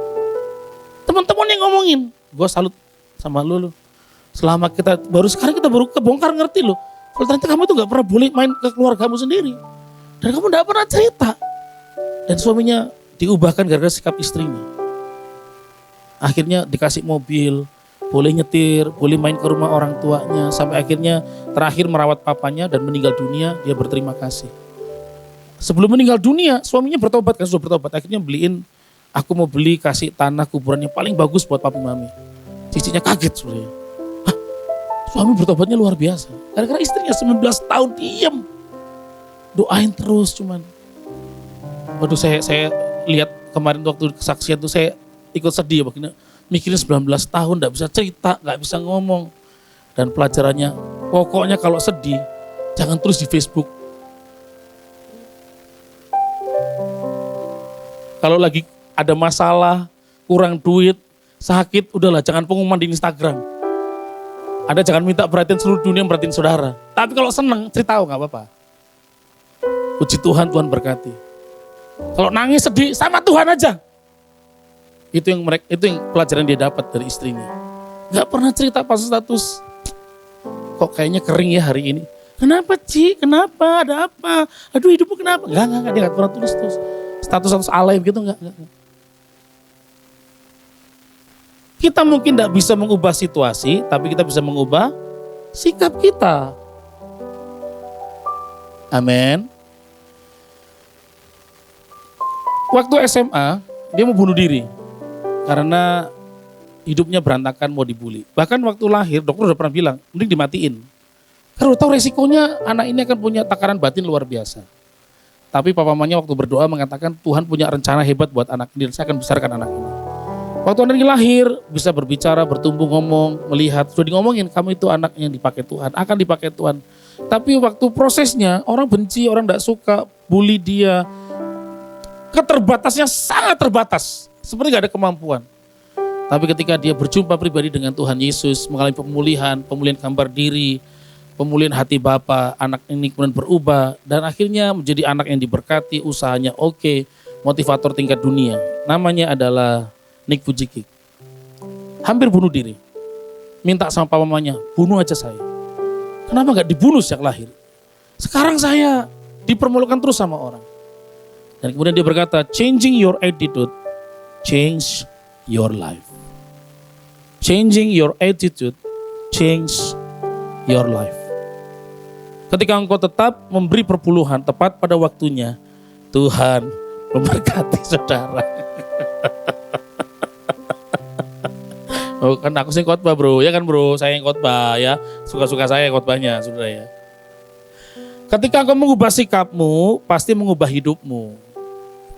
Teman-teman yang ngomongin, gue salut sama lu. Selama sekarang kita baru kebongkar ngerti lo. Kalau ternyata kamu tuh nggak pernah boleh main ke keluargamu sendiri. Dan kamu nggak pernah cerita. Dan suaminya diubahkan gara-gara sikap istrinya. Akhirnya dikasih mobil, boleh nyetir, boleh main ke rumah orang tuanya. Sampai akhirnya terakhir merawat papanya dan meninggal dunia, dia berterima kasih. Sebelum meninggal dunia, suaminya bertobat, kan sudah bertobat. Akhirnya aku mau beli kasih tanah kuburan yang paling bagus buat papi mami. Cicinya kaget sebenarnya. Hah, suami bertobatnya luar biasa. Gara-gara istrinya 19 tahun diam. Doain terus cuman. Waduh saya lihat kemarin waktu kesaksian tuh saya ikut sedih ya. Mikirin 19 tahun gak bisa cerita, gak bisa ngomong. Dan pelajarannya pokoknya kalau sedih Jangan terus di Facebook. Kalau lagi ada masalah, kurang duit, sakit, udahlah jangan pengumuman di Instagram. Ada jangan minta perhatian seluruh dunia, perhatian saudara. Tapi kalau seneng, cerita nggak apa-apa. Puji Tuhan, Tuhan berkati. Kalau nangis sedih, sama Tuhan aja. Itu yang pelajaran dia dapat dari istrinya. Gak pernah cerita pas status. Kok kayaknya kering ya hari ini. Kenapa Ci? Kenapa? Ada apa? Aduh hidupmu kenapa? Enggak. Dia gak pernah tulis terus. Status alay gitu enggak. Kita mungkin gak bisa mengubah situasi, tapi kita bisa mengubah sikap kita. Amin. Waktu SMA, dia mau bunuh diri. Karena hidupnya berantakan, mau dibully. Bahkan waktu lahir, dokter udah pernah bilang, mending dimatiin. Karena udah tahu resikonya anak ini akan punya takaran batin luar biasa. Tapi papa mamanya waktu berdoa mengatakan, Tuhan punya rencana hebat buat anak ini, dan saya akan besarkan anak ini. Waktu anak ini lahir, bisa berbicara, bertumbuh, ngomong, melihat. Sudah ngomongin, kamu itu anak yang dipakai Tuhan, akan dipakai Tuhan. Tapi waktu prosesnya, orang benci, orang gak suka, bully dia. Keterbatasnya sangat terbatas, seperti gak ada kemampuan. Tapi ketika dia berjumpa pribadi dengan Tuhan Yesus, mengalami pemulihan gambar diri, pemulihan hati Bapa, anak ini kemudian berubah, dan akhirnya menjadi anak yang diberkati, usahanya oke, motivator tingkat dunia. Namanya adalah Nick Vujicic. Hampir bunuh diri. Minta sama papa mamanya, bunuh aja saya. Kenapa gak dibunuh sejak lahir? Sekarang saya dipermalukan terus sama orang. Dan kemudian dia berkata, changing your attitude, change your life. Changing your attitude, change your life. Ketika engkau tetap memberi perpuluhan tepat pada waktunya, Tuhan memberkati saudara. Oh kan aku sih khotbah bro, ya kan bro, saya yang khotbah ya, suka-suka saya khotbahnya saudara ya. Ketika engkau mengubah sikapmu, pasti mengubah hidupmu.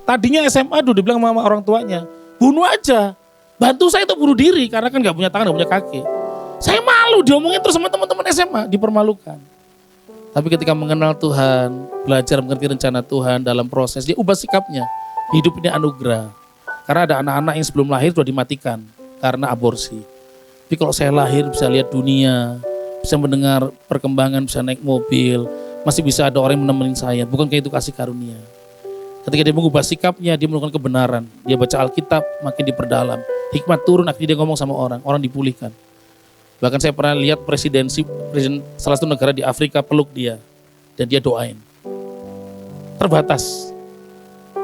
Tadinya SMA dulu dibilang sama orang tuanya, bunuh aja, bantu saya untuk bunuh diri, karena kan gak punya tangan, gak punya kaki. Saya malu diomongin terus sama teman-teman SMA, dipermalukan. Tapi ketika mengenal Tuhan, belajar mengerti rencana Tuhan dalam proses, dia ubah sikapnya. Hidup ini anugerah. Karena ada anak-anak yang sebelum lahir sudah dimatikan karena aborsi. Tapi kalau saya lahir bisa lihat dunia, bisa mendengar perkembangan, bisa naik mobil, masih bisa ada orang yang menemani saya. Bukankah itu kasih karunia? Ketika dia mengubah sikapnya, dia melakukan kebenaran. Dia baca Alkitab, makin diperdalam. Hikmat turun, akhirnya dia ngomong sama orang dipulihkan. Bahkan saya pernah lihat presiden salah satu negara di Afrika peluk dia. Dan dia doain. Terbatas.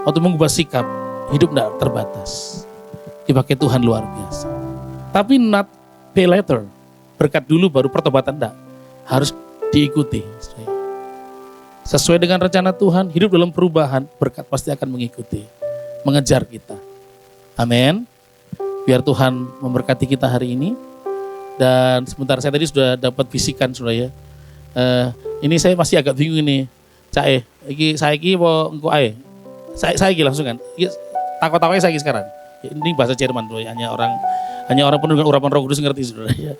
Waktu mengubah sikap, hidup tidak terbatas. Dipakai Tuhan luar biasa. Tapi not pay later. Berkat dulu baru pertobatan tidak. Harus diikuti. Sesuai dengan rencana Tuhan, hidup dalam perubahan, berkat pasti akan mengikuti. Mengejar kita. Amin. Biar Tuhan memberkati kita hari ini. Dan sebentar saya tadi sudah dapat bisikan sudah ya. Ini saya masih agak bingung ini. Cak saya mau engko ae. Saya langsung kan. Takut-takutnya saya sekarang. Ini bahasa Jerman loh ya. Hanya orang penuh dengan urapan Roh Kudus ngerti saudara ya.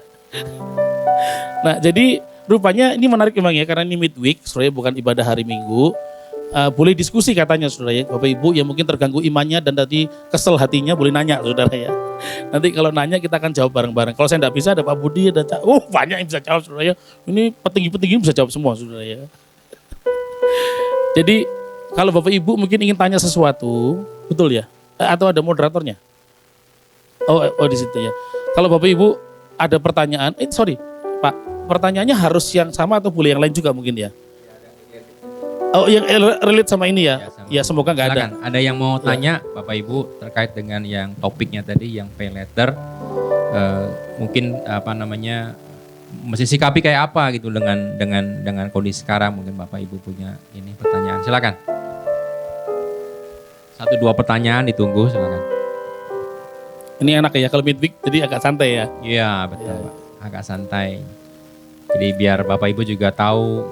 Nah, jadi rupanya ini menarik memang ya, karena ini midweek, saudara, bukan ibadah hari Minggu. Boleh diskusi katanya saudara ya, Bapak Ibu yang mungkin terganggu imannya dan tadi kesel hatinya boleh nanya saudara ya. Nanti kalau nanya kita akan jawab bareng-bareng. Kalau saya enggak bisa, ada Pak Budi, ada banyak yang bisa jawab saudara ya. Ini petinggi-petinggi bisa jawab semua saudara ya. Jadi kalau Bapak Ibu mungkin ingin tanya sesuatu, betul ya? Atau ada moderatornya? Oh di situ ya. Kalau Bapak Ibu ada pertanyaan, Pak, pertanyaannya harus yang sama atau boleh yang lain juga mungkin ya? Oh, yang relate sama ini ya? Ya, semoga nggak ada. Ada yang mau tanya Bapak Ibu terkait dengan yang topiknya tadi, yang pay letter. Mungkin mesti sikapi kayak apa gitu dengan kondisi sekarang. Mungkin Bapak Ibu punya ini pertanyaan. Silakan. 1-2 pertanyaan ditunggu, silakan. Ini enak ya, kalau midweek jadi agak santai ya? Iya betul Pak, agak santai. Jadi biar Bapak Ibu juga tahu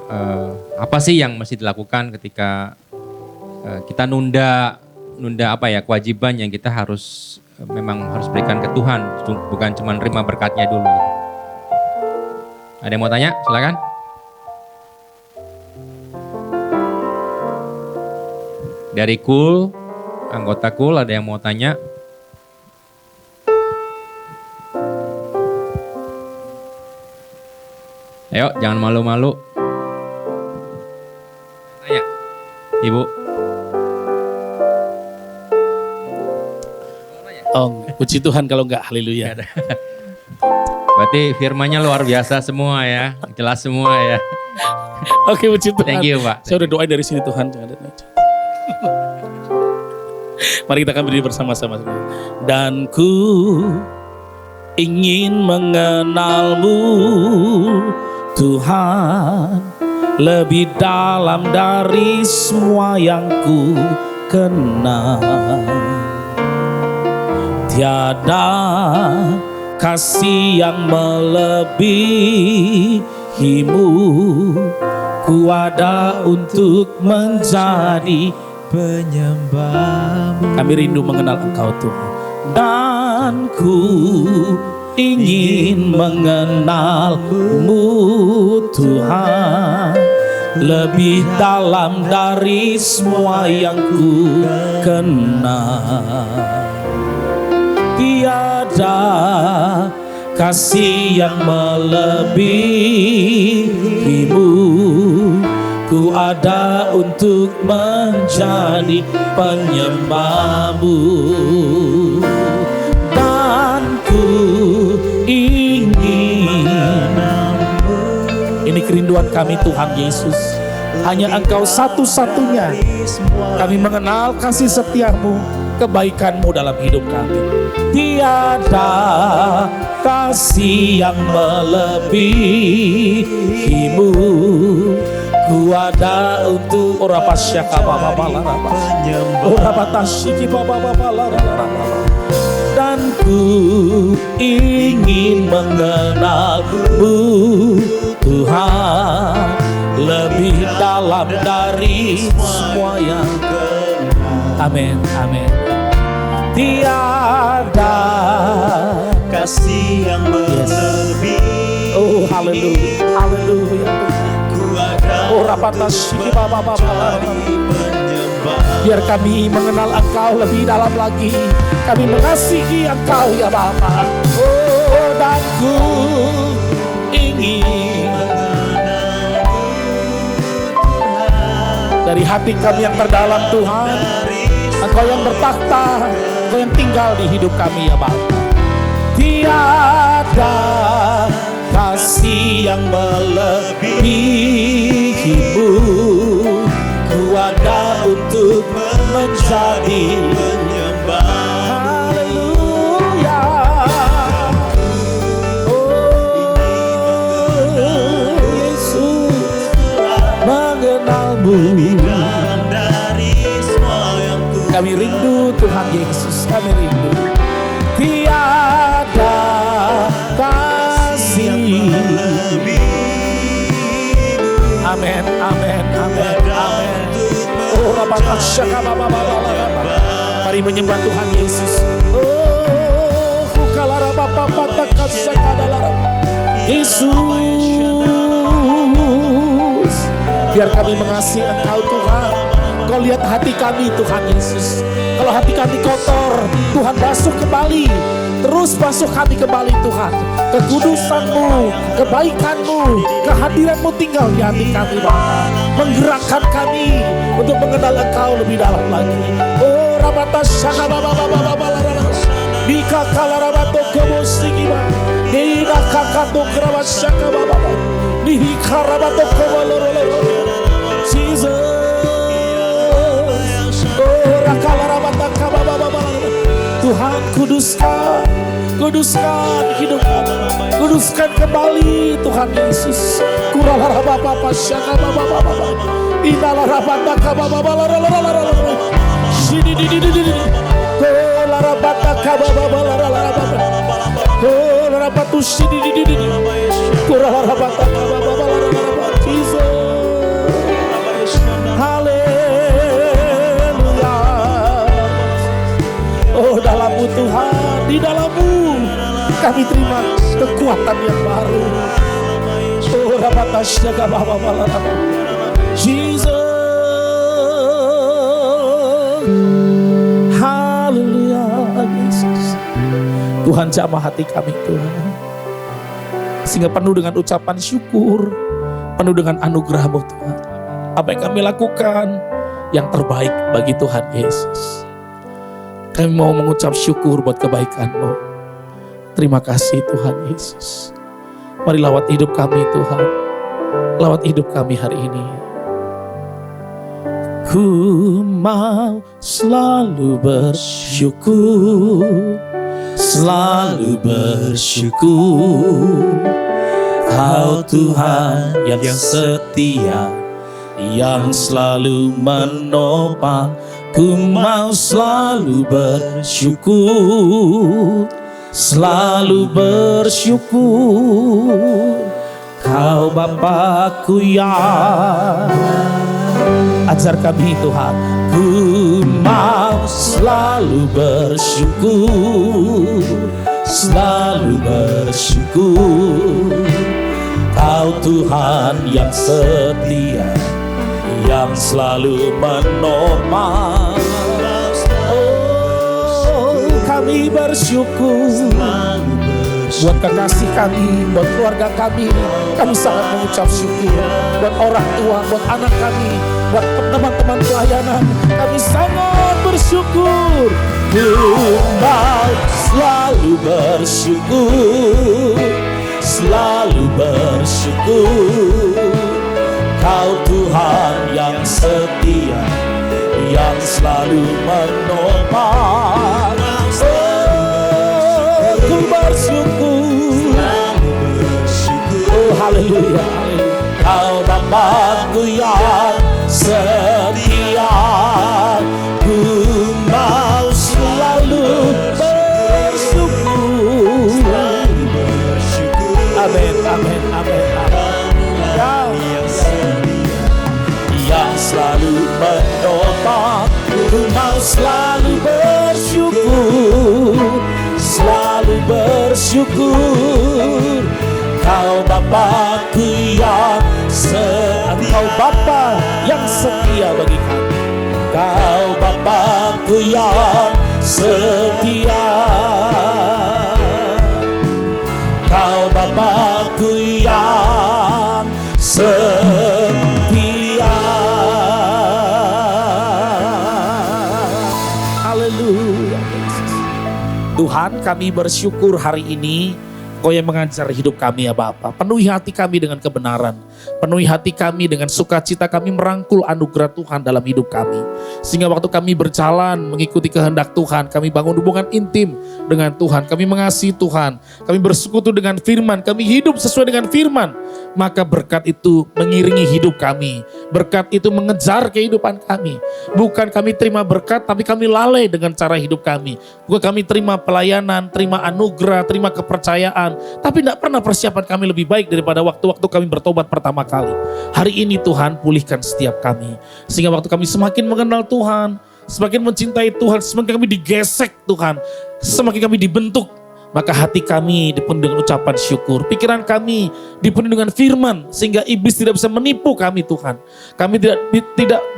apa sih yang mesti dilakukan ketika kita nunda kewajiban yang kita memang harus berikan ke Tuhan, bukan cuma nerima berkatnya dulu. Ada yang mau tanya? Silakan. Dari Kul, anggota Kul ada yang mau tanya? Ayo, jangan malu-malu. Tanya, Ibu. Oh, puji Tuhan kalau enggak, haleluya. Berarti firmannya luar biasa semua ya, jelas semua ya. Oke, puji Tuhan. Thank you, Pak. Saya udah doain dari sini Tuhan. Jangan ada. Mari kita akan berdiri bersama-sama. Dan ku ingin mengenalmu Tuhan lebih dalam dari semua yang ku kenal. Tiada kasih yang melebihimu, ku ada untuk menjadi penyembahmu. Kami rindu mengenal Engkau Tuhan. Dan ku ingin mengenalmu Tuhan lebih dalam dari semua yang ku kenal. Tiada kasih yang melebihimu, ku ada untuk menjadi penyembahmu. Dan ku ingin, ini kerinduan kami Tuhan Yesus, hanya Engkau satu-satunya. Kami mengenal kasih setiamu, kebaikanmu dalam hidup kami. Tiada kasih yang melebihimu, ku ada untuk dan ku ingin mengenalmu Tuhan lebih dalam dari semua yang kenal. Amin, amin. Tiada kasih yang melebihi. Oh, haleluya, haleluya. Oh, rapatashiki baba. Biar kami mengenal Engkau lebih dalam lagi. Kami mengasihi Engkau ya Bapa. Oh, dan ku ingin dari hati kami yang terdalam Tuhan, Engkau yang bertakhta, Engkau yang tinggal di hidup kami ya Bapa. Tiada kasih yang melebihimu, ku ada untuk menjadi penyembah. Haleluya. Oh Yesus, mengenalmu. Kami rindu Tuhan Yesus, kami rindu. Tiada kasih. Amin, amin, amin, amin. Oh, mari menyembah Tuhan Yesus. Oh, Yesus, biar kami mengasihi Engkau Tuhan. Kau lihat hati kami Tuhan Yesus. Kalau hati kami kotor, Tuhan basuh kembali. Terus basuh kami kembali Tuhan. Kekudusan-Mu, kebaikan-Mu, kehadiran-Mu tinggal di hati kami Bapa. Menggerakkan kami untuk mengenal Engkau lebih dalam lagi. Oh Rabata Shaka Baba Bika Kalarabato Kobosigima Nina Kakato Krabat Shaka Baba Nihi Karabato Koboloro Jesus. Tuhan kuduskan hidup kami, kuduskan kembali Tuhan Yesus. Kuralara Bapa Syaka Baba Inalara Bataka Baba Sini Kolara Bataka Baba Kolara Batu Sini Kuralara Bataka Baba Jesus. Oh dalam-Mu Tuhan, di dalam-Mu kami terima kekuatan yang baru. Oh rapatasya gabah Jesus. Tuhan jamah hati kami Tuhan. Sehingga penuh dengan ucapan syukur, penuh dengan anugerah-Mu Tuhan. Apa yang kami lakukan yang terbaik bagi Tuhan Yesus. Kami mau mengucap syukur buat kebaikan-Mu. Terima kasih Tuhan Yesus. Mari lawat hidup kami Tuhan. Lawat hidup kami hari ini. Ku mau selalu bersyukur, selalu bersyukur. Kau Tuhan yang setia, yang selalu menopang. Ku mau selalu bersyukur, selalu bersyukur. Kau Bapa-Ku yang ajar kami Tuhan. Ku mau selalu bersyukur, selalu bersyukur. Kau Tuhan yang setia, yang selalu menopang. Oh, kami bersyukur buat kekasih kami, buat keluarga kami. Kami sangat mengucap syukur. Buat orang tua, buat anak kami, buat teman-teman pelayanan, kami sangat bersyukur. Ku mau selalu bersyukur, selalu bersyukur. Kau Tuhan yang setia, yang selalu menopang. Oh, ku bersyukur. Oh, haleluya. Kau Bapa-Ku yang setia, ku mau selalu bersyukur. Amin, amin, amin, amin. Yang selalu menopang, ku mau selalu bersyukur, selalu bersyukur. Kau Bapa-Ku yang Engkau Bapa yang setia bagi kami. Kau Bapa-Ku yang setia. Kau Bapa-Ku yang setia. Haleluya. Tuhan, kami bersyukur hari ini Kau yang mengajar hidup kami ya Bapa. Penuhi hati kami dengan kebenaran. Penuhi hati kami dengan sukacita, kami merangkul anugerah Tuhan dalam hidup kami. Sehingga waktu kami berjalan mengikuti kehendak Tuhan, kami bangun hubungan intim dengan Tuhan. Kami mengasihi Tuhan. Kami bersekutu dengan firman. Kami hidup sesuai dengan firman. Maka berkat itu mengiringi hidup kami. Berkat itu mengejar kehidupan kami. Bukan kami terima berkat, tapi kami lalai dengan cara hidup kami. Bukan kami terima pelayanan, terima anugerah, terima kepercayaan. Tapi tidak pernah persiapan kami lebih baik daripada waktu-waktu kami bertobat pertama kali. Hari ini Tuhan pulihkan setiap kami. Sehingga waktu kami semakin mengenal Tuhan, semakin mencintai Tuhan, semakin kami digesek Tuhan, semakin kami dibentuk. Maka hati kami dipenuhi dengan ucapan syukur. Pikiran kami dipenuhi dengan firman. Sehingga iblis tidak bisa menipu kami Tuhan. Kami tidak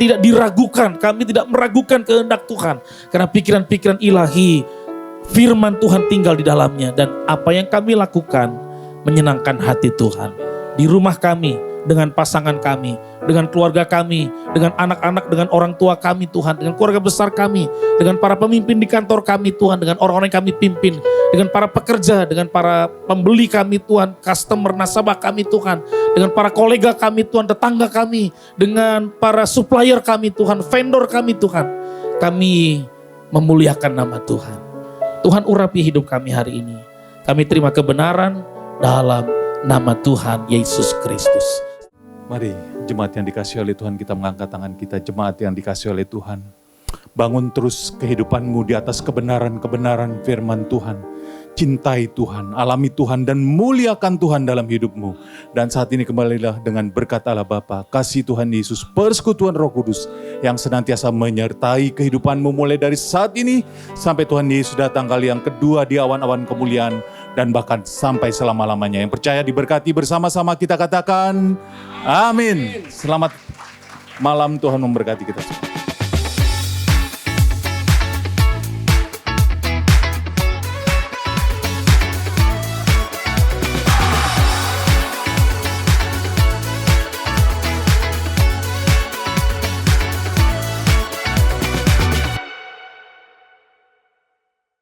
diragukan. Kami tidak meragukan kehendak Tuhan. Karena pikiran-pikiran ilahi, firman Tuhan tinggal di dalamnya. Dan apa yang kami lakukan menyenangkan hati Tuhan. Di rumah kami, dengan pasangan kami, dengan keluarga kami, dengan anak-anak, dengan orang tua kami Tuhan, dengan keluarga besar kami, dengan para pemimpin di kantor kami Tuhan, dengan orang-orang yang kami pimpin, dengan para pekerja, dengan para pembeli kami Tuhan, customer, nasabah kami Tuhan, dengan para kolega kami Tuhan, tetangga kami, dengan para supplier kami Tuhan, vendor kami Tuhan. Kami memuliakan nama Tuhan. Tuhan urapi hidup kami hari ini. Kami terima kebenaran dalam nama Tuhan Yesus Kristus. Mari jemaat yang dikasihi oleh Tuhan, kita mengangkat tangan kita. Jemaat yang dikasihi oleh Tuhan, bangun terus kehidupanmu di atas kebenaran-kebenaran firman Tuhan. Cintai Tuhan, alami Tuhan dan muliakan Tuhan dalam hidupmu. Dan saat ini kembalilah dengan berkat Allah Bapa, kasih Tuhan Yesus, persekutuan Roh Kudus yang senantiasa menyertai kehidupanmu mulai dari saat ini sampai Tuhan Yesus datang kali yang kedua di awan-awan kemuliaan dan bahkan sampai selama-lamanya. Yang percaya diberkati bersama-sama kita katakan amin. Selamat malam, Tuhan memberkati kita semua.